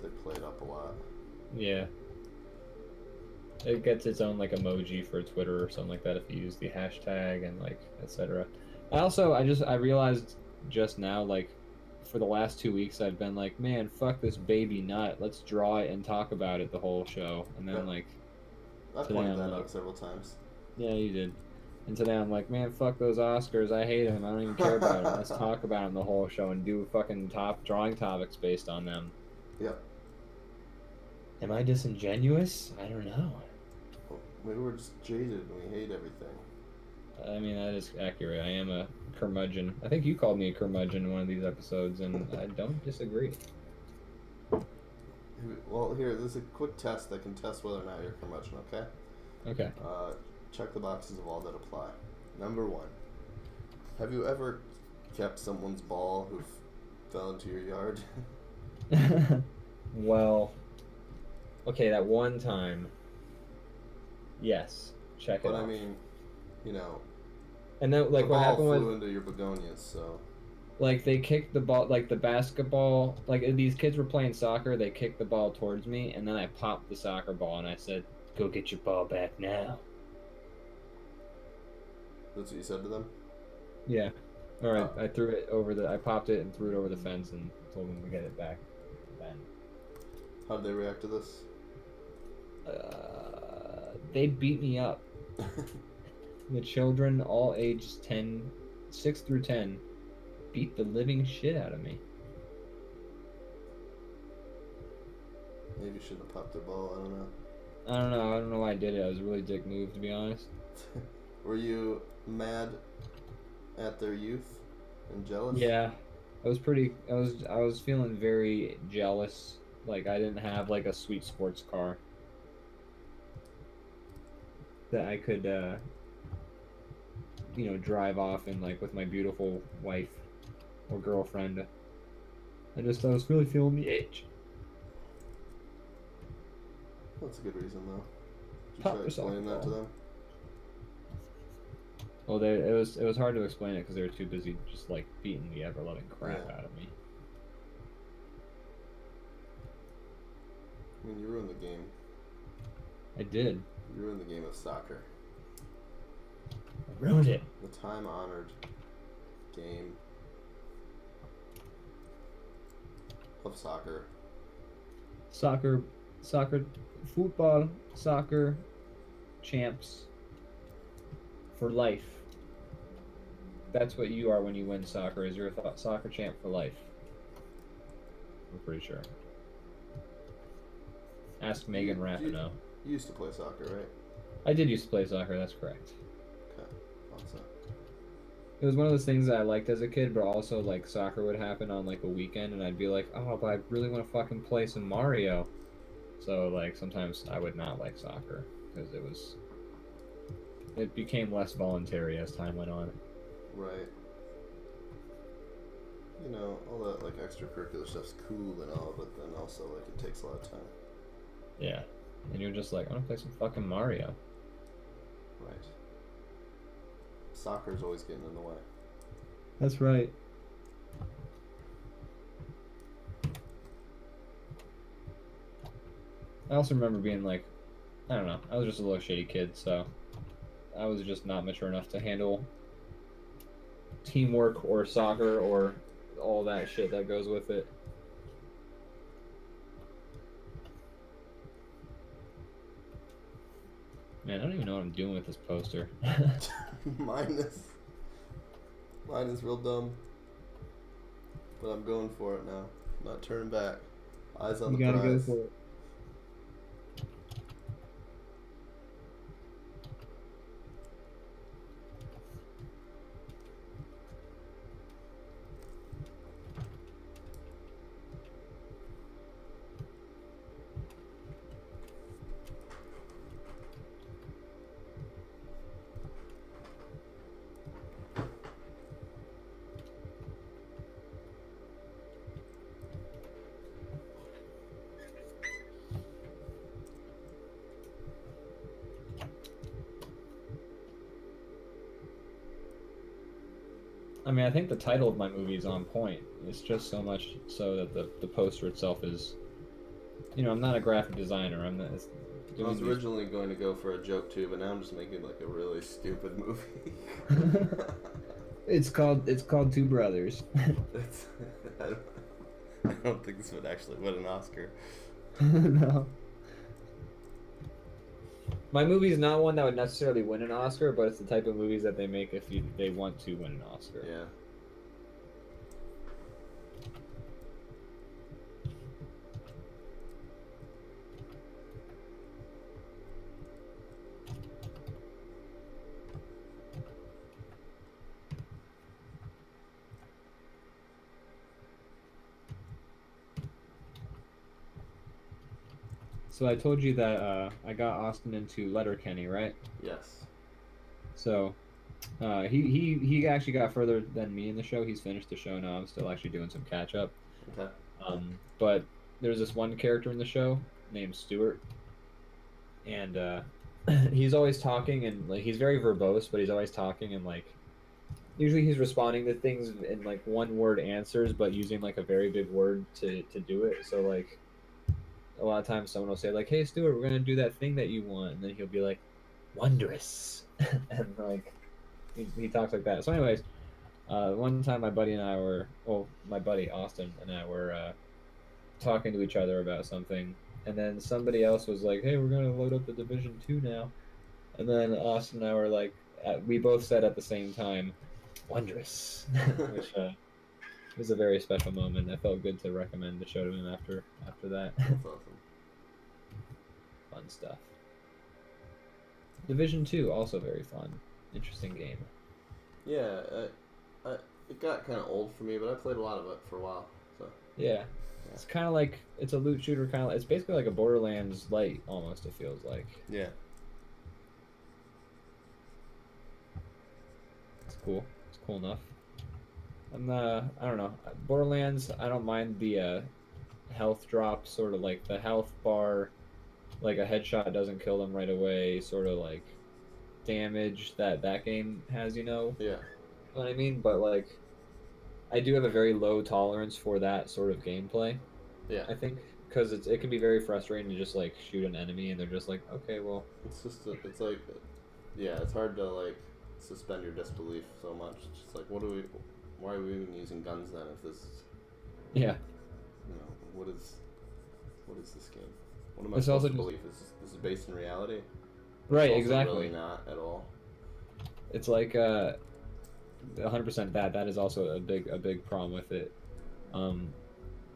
they play it up a lot. Yeah. It gets its own like emoji for Twitter or something like that if you use the hashtag and like etc. I realized just now, like for the last 2 weeks I've been like, man, fuck this baby nut. Let's draw it and talk about it the whole show. And then like I pointed that out several times. Yeah, you did. And today I'm like, man, fuck those Oscars. I hate them. I don't even care about them. Let's talk about them the whole show and do fucking drawing topics based on them. Yep. Am I disingenuous? I don't know. Well, maybe we're just jaded and we hate everything. I mean, that is accurate. I am a curmudgeon. I think you called me a curmudgeon in one of these episodes, and I don't disagree. Well, here, there's a quick test that can test whether or not you're a curmudgeon, okay? Okay. Check the boxes of all that apply. Number 1. Have you ever kept someone's ball who fell into your yard? Well, okay, that one time, yes. Check it out. But I mean, you know, and then like the what ball happened flew was into your begonias, so like they kicked the ball, like the basketball, like these kids were playing soccer. They kicked the ball towards me, and then I popped the soccer ball, and I said, "Go get your ball back now." That's what you said to them? Yeah. All right. I threw it over I popped it and threw it over the fence and told them to get it back. Then. How did they react to this? They beat me up. The children, all ages 6 through 10, beat the living shit out of me. Maybe you shouldn't have popped their ball, I don't know. I don't know why I did it. I was a really dick move, to be honest. Were you mad at their youth and jealous? Yeah. I was feeling very jealous. Like I didn't have like a sweet sports car that I could drive off in like with my beautiful wife or girlfriend. I was really feeling the age. That's a good reason though. Did you Pop try yourself explaining that to them? Well, it was hard to explain it because they were too busy just like beating the ever loving crap out of me. I mean, you ruined the game. I did. You ruined the game of soccer. I ruined it. The time-honored game of soccer. Football, soccer, champs for life. That's what you are when you win soccer. Is you're a soccer champ for life. I'm pretty sure. Ask Megan Rapinoe. You used to play soccer, right? I did used to play soccer. That's correct. Okay. Awesome. It was one of those things that I liked as a kid, but also like soccer would happen on like a weekend, and I'd be like, oh, but I really want to fucking play some Mario. So like sometimes I would not like soccer because it became less voluntary as time went on. Right. You know, all that like extracurricular stuff's cool and all, but then also like it takes a lot of time. Yeah, and you're just like, I want to play some fucking Mario. Right. Soccer's always getting in the way. That's right. I also remember being like, I don't know, I was just a little shitty kid, so I was just not mature enough to handle teamwork or soccer or all that shit that goes with it. Man, I don't even know what I'm doing with this poster. Mine is real dumb. But I'm going for it now. I'm not turning back. Eyes on You the gotta prize. go for it. I mean, I think the title of my movie is on point. It's just so much so that the poster itself is, you know, I'm not a graphic designer. I'm not. I was originally going to go for a joke too, but now I'm just making like a really stupid movie. It's called Two Brothers. It's, I don't think this would actually win an Oscar. No. My movie is not one that would necessarily win an Oscar, but it's the type of movies that they make if they want to win an Oscar. Yeah. So I told you that I got Austin into Letterkenny, right? Yes. So he actually got further than me in the show. He's finished the show now. I'm still actually doing some catch up. Okay. But there's this one character in the show named Stuart, and he's always talking and like he's very verbose, but he's always talking and like usually he's responding to things in like one word answers, but using like a very big word to do it. So like a lot of times someone will say like, "Hey Stuart, we're gonna do that thing that you want," and then he'll be like, "Wondrous," and like he talks like that. So anyways, one time my buddy Austin and I were talking to each other about something, and then somebody else was like, "Hey, we're gonna load up the Division 2 now," and then Austin and I were like, we both said at the same time, "Wondrous," which was a very special moment. I felt good to recommend the show to him after that. That's awesome. Fun stuff. Division 2 also very fun, interesting game. Yeah, it got kind of old for me, but I played a lot of it for a while. So Yeah. It's kind of like it's a loot shooter, kind of. It's basically like a Borderlands light, almost. It feels like. yeah. It's cool. It's cool enough. I don't know. Borderlands, I don't mind the health drop, sort of like the health bar, like a headshot doesn't kill them right away, sort of like damage that game has, you know? Yeah. You know what I mean? But like, I do have a very low tolerance for that sort of gameplay. Yeah. I think because it can be very frustrating to just like shoot an enemy and they're just like, okay, well. It's just it's like, yeah, it's hard to like suspend your disbelief so much. It's just like, why are we even using guns then if this, Yeah. you know, what is this game? What am I It's supposed also to just- believe? Is this based in reality? Right. It's also Exactly. Really not at all. It's like 100% that is also a big problem with it.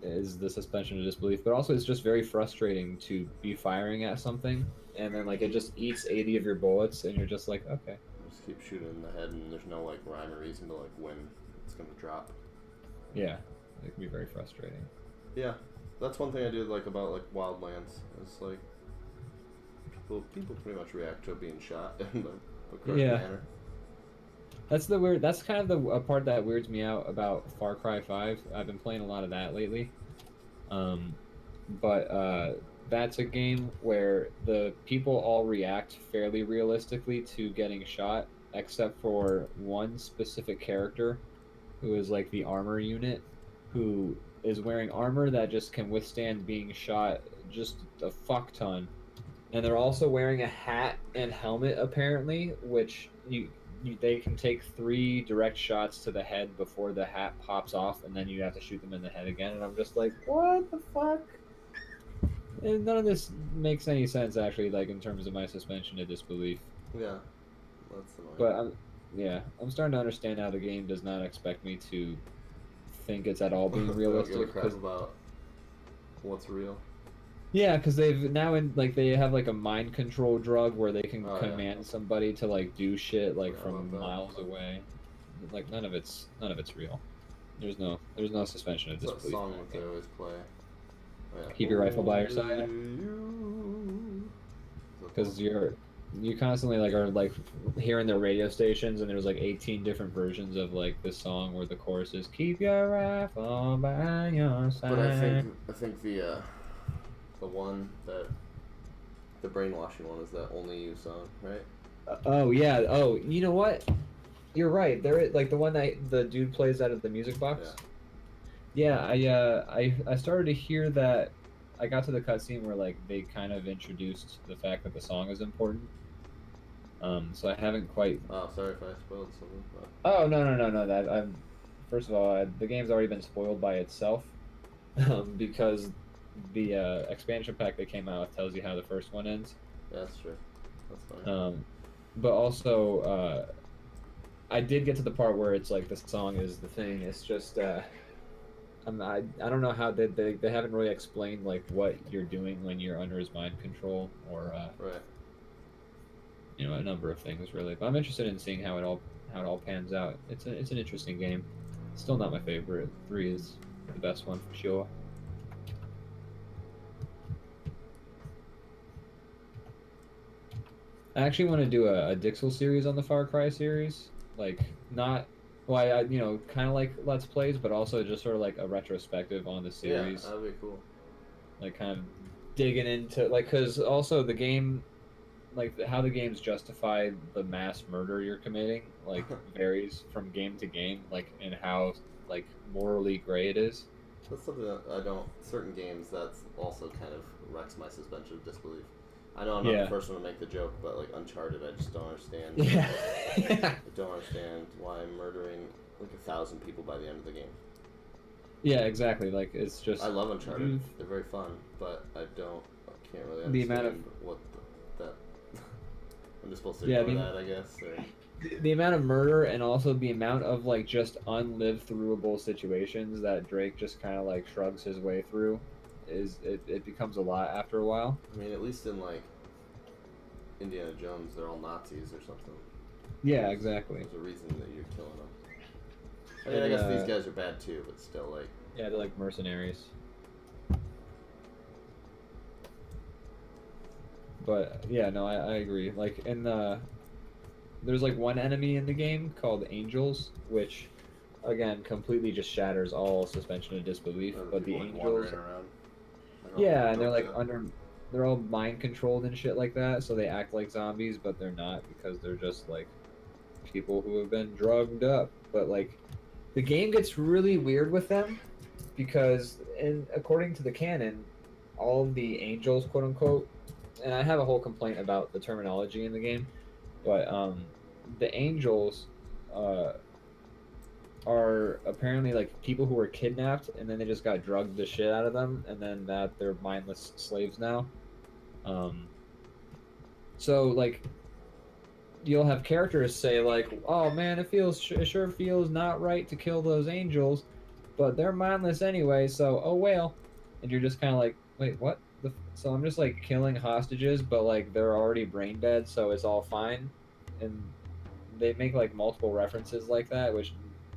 Is the suspension of disbelief, but also it's just very frustrating to be firing at something and then like it just eats 80 of your bullets, and you're just like, okay. Just keep shooting in the head, and there's no like rhyme or reason to like when it's gonna drop. Yeah, it can be very frustrating. Yeah, that's one thing I do like about like Wildlands. It's like people pretty much react to being shot in the correct manner. That's the weird. That's kind of the part that weirds me out about Far Cry 5. I've been playing a lot of that lately. But that's a game where the people all react fairly realistically to getting shot, except for one specific character who is like the armor unit, who is wearing armor that just can withstand being shot just a fuck ton. And they're also wearing a hat and helmet, apparently, which they can take 3 direct shots to the head before the hat pops off, and then you have to shoot them in the head again. And I'm just like, what the fuck? And none of this makes any sense, actually, like in terms of my suspension of disbelief. Yeah, that's annoying. But I'm starting to understand how the game does not expect me to think it's at all being They don't realistic. give a crap about what's real. Yeah, because they've now they have like a mind control drug where they can command somebody to like do shit like from miles away. Like none of it's real. There's no suspension of disbelief. That song that they always play. Yeah. Keep your rifle by your side. Because you constantly like are like hearing the radio stations, and there's like 18 different versions of like this song where the chorus is "Keep your rifle by your side." But I think the one that the brainwashing one is that "Only You" song, right? Oh yeah. Oh, you know what? You're right. There, like the one that the dude plays out of the music box. Yeah, I started to hear that. I got to the cutscene where like they kind of introduced the fact that the song is important. So I haven't quite. Oh, sorry if I spoiled something. But... Oh no. That I'm. First of all, the game's already been spoiled by itself, because the expansion pack that came out tells you how the first one ends. Yeah, that's true. That's fine. But also, I did get to the part where it's like the song is the thing. It's just I don't know how they haven't really explained like what you're doing when you're under his mind control or right. You know, a number of things really. But I'm interested in seeing how it all pans out. It's an interesting game. Still not my favorite. 3 is the best one for sure. I actually want to do a Dixel series on the Far Cry series, like not. Well, you know, kind of like Let's Plays, but also just sort of like a retrospective on the series. Yeah, that'd be cool. Like kind of digging into, like, because also the game, like how the games justify the mass murder you're committing, like varies from game to game, like in how like morally gray it is. That's something that I don't. Certain games that's also kind of wrecks my suspension of disbelief. I know I'm not the first one to make the joke, but like Uncharted, I just don't understand. Yeah. I don't understand why I'm murdering like 1,000 people by the end of the game. Yeah, exactly. Like it's just. I love Uncharted. They're very fun, but I can't really understand that. I'm just supposed to ignore that, I guess. Or... The amount of murder and also the amount of like just unlived throughable situations that Drake just kind of like shrugs his way through. It becomes a lot after a while. I mean, at least in like Indiana Jones, they're all Nazis or something. Yeah, exactly. There's a reason that you're killing them. I mean, I guess these guys are bad too, but still, like. Yeah, they're like mercenaries. But yeah, no, I agree. Like in there's like one enemy in the game called Angels, which again completely just shatters all suspension of disbelief. But the Angels. Yeah, and they're like they're all mind controlled and shit like that, so they act like zombies, but they're not because they're just like people who have been drugged up. But like the game gets really weird with them because according to the canon, all of the angels, quote unquote, and I have a whole complaint about the terminology in the game, but the angels are apparently like people who were kidnapped and then they just got drugged the shit out of them, and then that they're mindless slaves now. So like you'll have characters say like, oh man, it sure feels not right to kill those angels, but they're mindless anyway, so oh well. And you're just kind of like, wait, what? so I'm just like killing hostages, but like they're already brain dead, so it's all fine. And they make like multiple references like that, which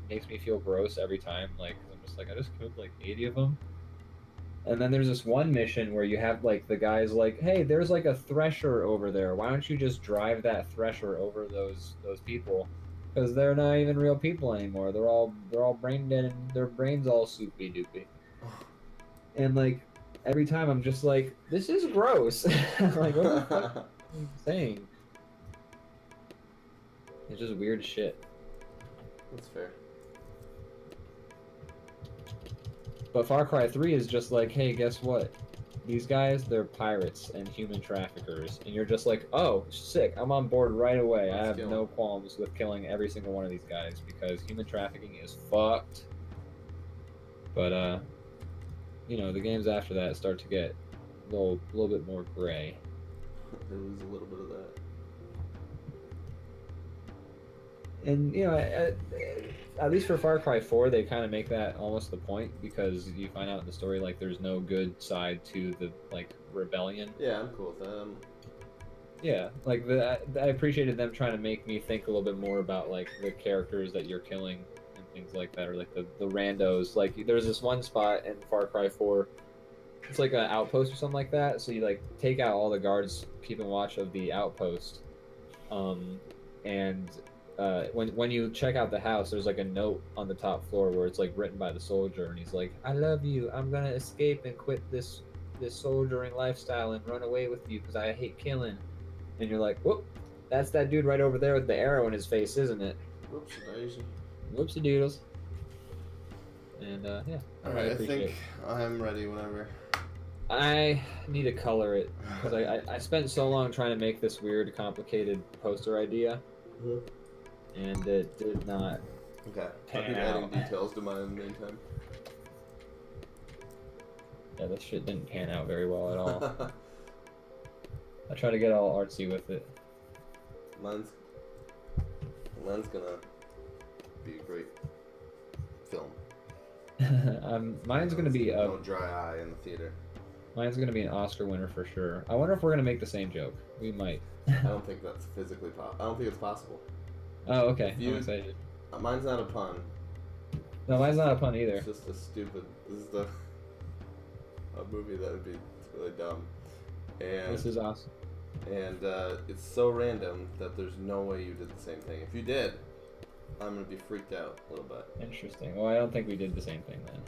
makes me feel gross every time. Like I'm just like I just killed like 80 of them. And then there's this one mission where you have like the guys like, hey, there's like a thresher over there. Why don't you just drive that thresher over those people? Because they're not even real people anymore. They're all brain dead and their brains all soupy doopy. And like every time I'm just like, this is gross. Like what the fuck are you saying? It's just weird shit. That's fair. But Far Cry 3 is just like, hey, guess what? These guys, they're pirates and human traffickers. And you're just like, oh, sick. I'm on board right away. I have no qualms with killing every single one of these guys because human trafficking is fucked. But, you know, the games after that start to get a little bit more gray. They lose a little bit of that. And, you know, at least for Far Cry 4, they kind of make that almost the point because you find out in the story, like, there's no good side to the, like, rebellion. Yeah, I'm cool with that. Yeah, like, I appreciated them trying to make me think a little bit more about, like, the characters that you're killing and things like that, or, like, the randos. Like, there's this one spot in Far Cry 4, it's like an outpost or something like that, so you, like, take out all the guards keeping watch of the outpost, and... when you check out the house, there's like a note on the top floor where it's like written by the soldier, and he's like, "I love you. I'm gonna escape and quit this soldiering lifestyle and run away with you because I hate killing." And you're like, "Whoop, that's that dude right over there with the arrow in his face, isn't it?" Whoopsie daisy. Whoopsie doodles. And yeah. All right, I think I'm ready whenever. I need to color it because I spent so long trying to make this weird, complicated poster idea. Mm-hmm. And it did not. Okay. I'll be adding details to mine in the meantime. Yeah, this shit didn't pan out very well at all. I try to get all artsy with it. Mine's gonna be a great film. Mine's gonna be no dry eye in the theater. Mine's gonna be an Oscar winner for sure. I wonder if we're gonna make the same joke. We might. I don't think that's physically possible. I don't think it's possible. Oh, okay. I'm excited. Mine's not a pun. No, mine's not a pun either. It's just a stupid. This is a movie that would be really dumb. And this is awesome. And it's so random that there's no way you did the same thing. If you did, I'm gonna be freaked out a little bit. Interesting. Well, I don't think we did the same thing then.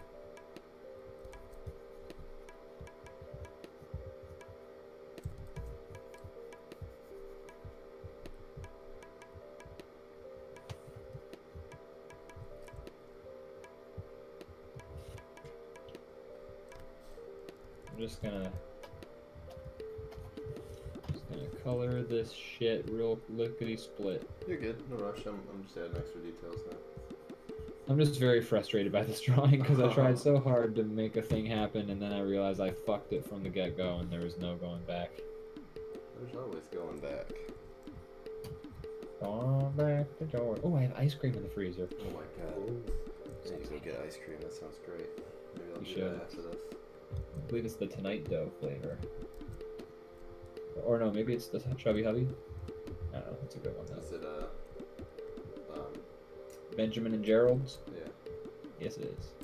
I'm just gonna color this shit real lickety split. You're good. No rush. I'm just adding extra details now. I'm just very frustrated by this drawing because I tried so hard to make a thing happen and then I realized I fucked it from the get-go and there was no going back. There's always going back. Going back to Georgia. Oh, I have ice cream in the freezer. Oh my god. I need to go get ice cream. That sounds great. Maybe I'll do that after this. I believe it's the Tonight Dough flavor. Or no, maybe it's the Chubby Hubby. I don't know. That's a good one though. Is it Benjamin and Gerald's? Yeah. Yes, it is.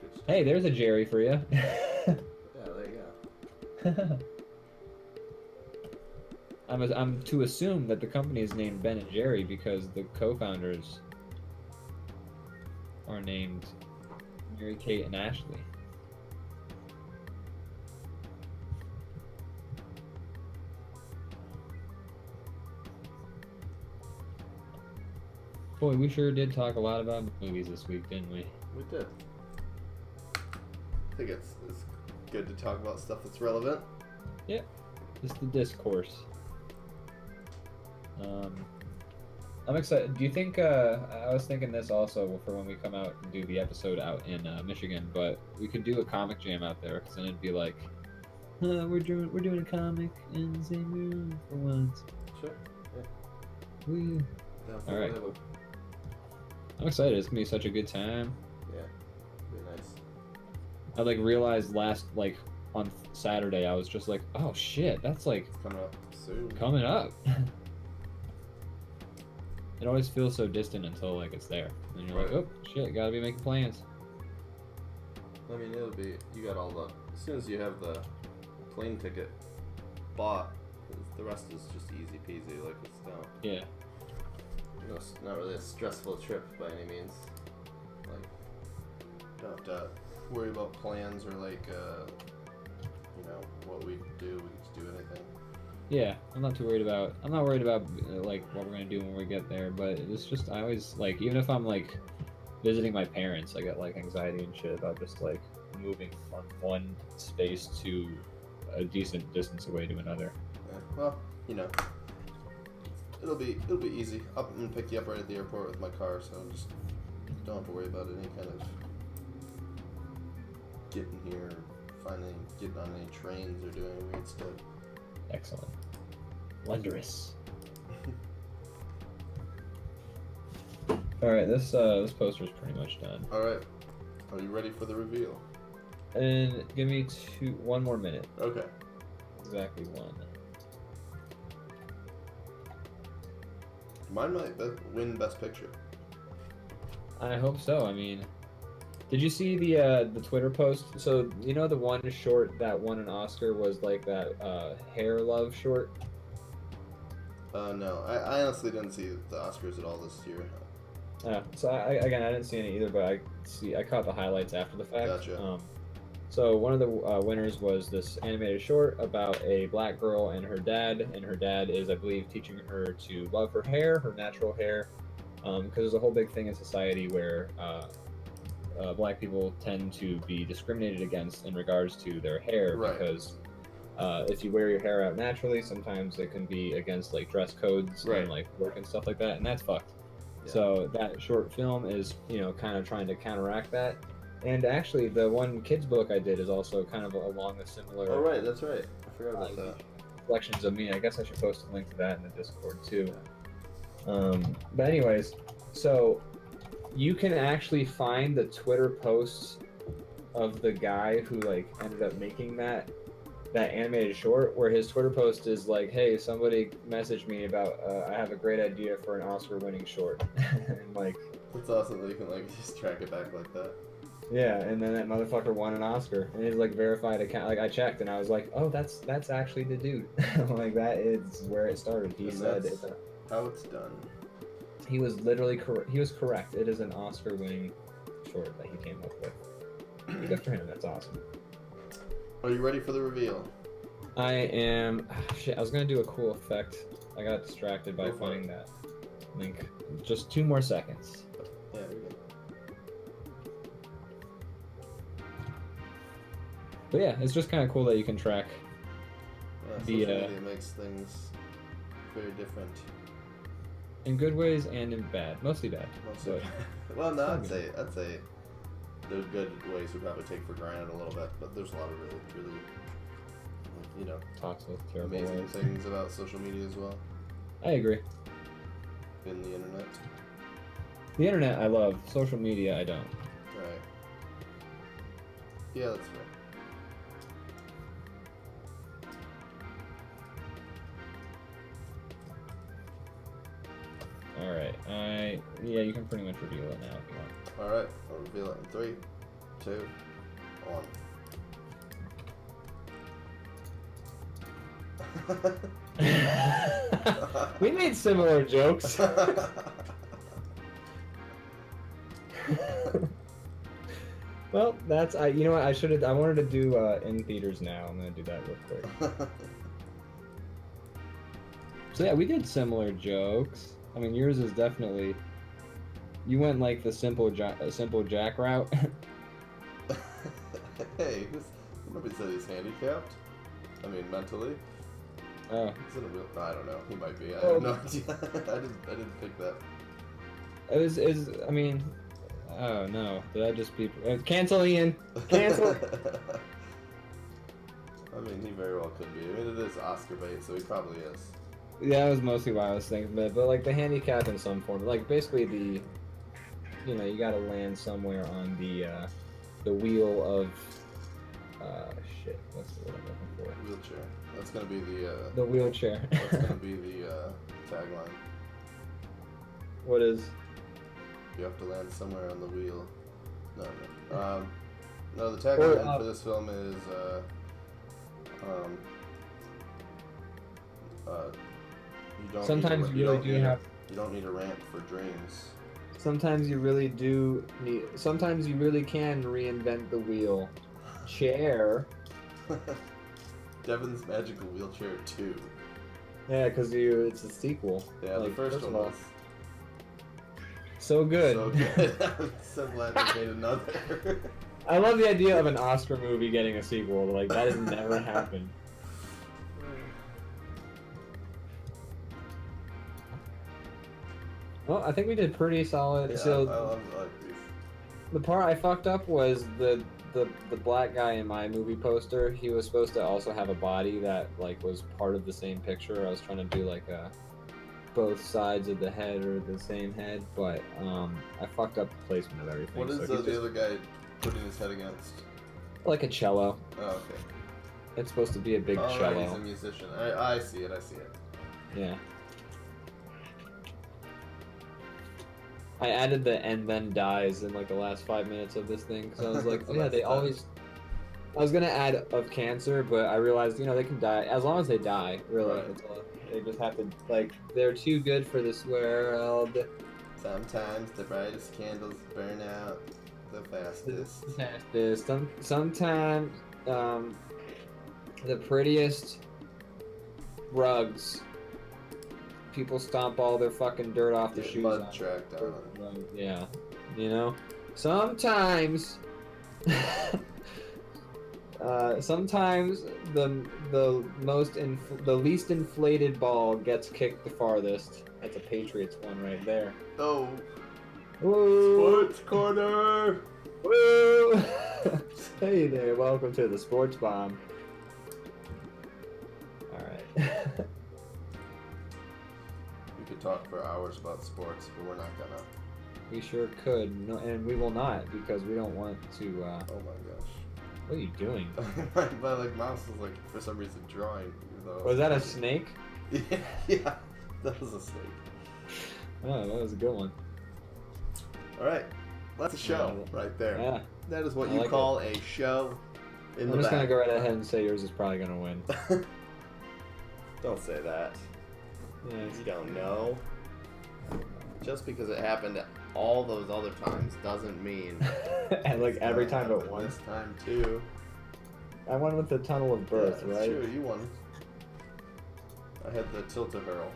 Good stuff. Hey, there's a Jerry for you. Yeah, there you go. I'm to assume that the company is named Ben and Jerry because the co-founders are named Mary Kate and Ashley. Boy, we sure did talk a lot about movies this week, didn't we? We did. I think it's good to talk about stuff that's relevant. Yep. Just the discourse. I'm excited. Do you think, I was thinking this also for when we come out and do the episode out in Michigan, but we could do a comic jam out there, because then it'd be like, we're doing a comic in the same room for once. Sure. Yeah. Woo. All right. Cool. I'm excited. It's gonna be such a good time. Yeah. Be nice. I realized last on Saturday, I was just like, oh shit, that's like Coming up soon. coming up. It always feels so distant until like it's there, and you're like, oh shit, gotta be making plans. I mean, it'll be. You got all the. As soon as you have the plane ticket bought, the rest is just easy peasy. Like it's not. Yeah. You know, it's not really a stressful trip by any means. Like, you don't have to worry about plans or like, you know, what we do. We can just do anything. Yeah, I'm not worried about like what we're gonna do when we get there, but it's just I always like, even if I'm like visiting my parents, I get like anxiety and shit about just like moving from one space to a decent distance away to another. Yeah, well, you know, it'll be easy. I'm gonna pick you up right at the airport with my car, so just don't have to worry about any kind of getting here, getting on any trains or doing any weird stuff. Excellent. Wondrous. All right, this poster's pretty much done. All right, are you ready for the reveal? And give me one more minute. Okay. Exactly one. Mine might win Best Picture. I hope so. I mean, did you see the Twitter post? So you know the one short that won an Oscar was like that hair love short. No, I honestly didn't see the Oscars at all this year. So I didn't see any either, but I caught the highlights after the fact. Gotcha. So one of the winners was this animated short about a black girl and her dad is, I believe, teaching her to love her hair, her natural hair, because there's a whole big thing in society where black people tend to be discriminated against in regards to their hair, Right. because if you wear your hair out naturally, sometimes it can be against like dress codes Right. and like work and stuff like that, and that's fucked. Yeah. So that short film is, you know, kind of trying to counteract that. And actually, the one kids book I did is also kind of along a similar. Oh right, that's right. I forgot about that. Reflections of me. I guess I should post a link to that in the Discord too. But anyways, so you can actually find the Twitter posts of the guy who like ended up making that animated short, where his Twitter post is like, "Hey, somebody messaged me about I have a great idea for an Oscar-winning short," and like. It's awesome that you can like just track it back like that. Yeah, and then that motherfucker won an Oscar, and his like verified account. Like I checked, and I was like, "Oh, that's actually the dude." Like that is where it started. He And said that's how it's done. he was literally correct. He was correct. It is an Oscar-winning short that he came up with. Good for him. That's awesome. Are you ready for the reveal? I am. Shit, I was gonna do a cool effect. I got distracted by Go for finding it. that link. Just 2 more seconds. Yeah, we good. But yeah, it's just kind of cool that you can track. Yeah, The, social media makes things very different. In good ways and in bad. Mostly bad. Mostly. Well, no, I'd say there's good ways we probably take for granted a little bit, but there's a lot of really, you know, Toxic, terrible amazing ways. things about social media as well. I agree. In the internet. The internet I love. Social media I don't. Right. Yeah, that's fair. Alright, yeah, you can pretty much reveal it now if you want. Alright, I'll reveal it in 3, 2, 1. We made similar jokes. Well, that's you know what I wanted to do in theaters now. I'm gonna do that real quick. So yeah, we did similar jokes. I mean, yours is definitely. You went like the simple Jack route. Hey, nobody said he's handicapped. I mean, mentally. Oh. Is it a real? No, I don't know. He might be. I Oh. have no idea. I didn't think that. I mean, oh no, did I just be cancel Ian? Cancel. I mean, he very well could be. I mean, it is Oscar bait, so he probably is. Yeah, that was mostly why I was thinking, but like the handicap in some form, like basically you gotta land somewhere on the wheel of shit. What's the word I'm looking for? Wheelchair. That's gonna be the. The wheelchair. That's gonna be the tagline. What is? You have to land somewhere on the wheel. No. No, the tagline for this film is you don't. Sometimes you really do have. You don't need a ramp for dreams. Sometimes you really do need. Sometimes you really can reinvent the wheel. Chair. Devin's Magical Wheelchair 2. Yeah, because it's a sequel. Yeah, like, the first one was. So good. So good. I'm so glad they made another. I love the idea of an Oscar movie getting a sequel. Like, that has never happened. Well, I think we did pretty solid. Yeah, so I like these. the part I fucked up was the black guy in my movie poster. He was supposed to also have a body that like was part of the same picture. I was trying to do like a both sides of the head or the same head, but I fucked up the placement of everything. What is the other guy putting his head against? Like a cello. Oh, okay. It's supposed to be a big cello. Right, he's a musician. I see it. Yeah. I added the "and then dies" in like the last 5 minutes of this thing because I was like, oh yeah, they always. I was gonna add of cancer, but I realized they can die as long as they die. Really, Right. it's they just have to they're too good for this world. Sometimes the brightest candles burn out the fastest. Sometimes the prettiest rugs. People stomp all their fucking dirt off the shoes. Mud tracked on it. Yeah, sometimes. Sometimes the least inflated ball gets kicked the farthest. That's a Patriots one right there. Oh. Woo! Sports corner. Woo! Hey there, welcome to the Sports Bomb. All right. We could talk for hours about sports, but we're not gonna. We sure could, no, and we will not because we don't want to. Oh my gosh. What are you doing? my mouse is for some reason drawing. Was that a snake? Yeah, that was a snake. Oh, that was a good one. All right, that's a show right there. Yeah. That is what I you like call a show. I'm just gonna go right ahead and say yours is probably gonna win. Don't say that. Yeah. You don't know. Just because it happened all those other times doesn't mean. And every time but one. This time too. I won with the tunnel of birth, yeah, right? Sure, you won. I had the tilt-a-hurl.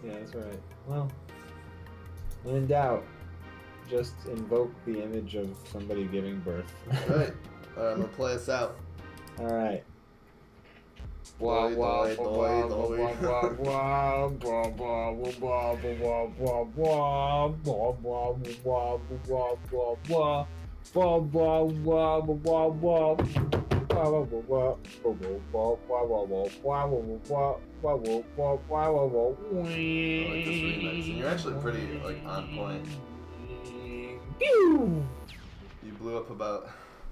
Yeah, that's right. Well, when in doubt, just invoke the image of somebody giving birth. Right. I'm gonna play us out. All right. You're actually pretty on point. Pew! You blew up about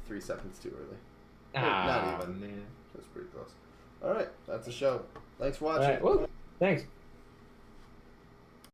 3 seconds too early. Ah, Not even. man. That's pretty close. Alright, that's the show. Thanks for watching. All right. Well, thanks.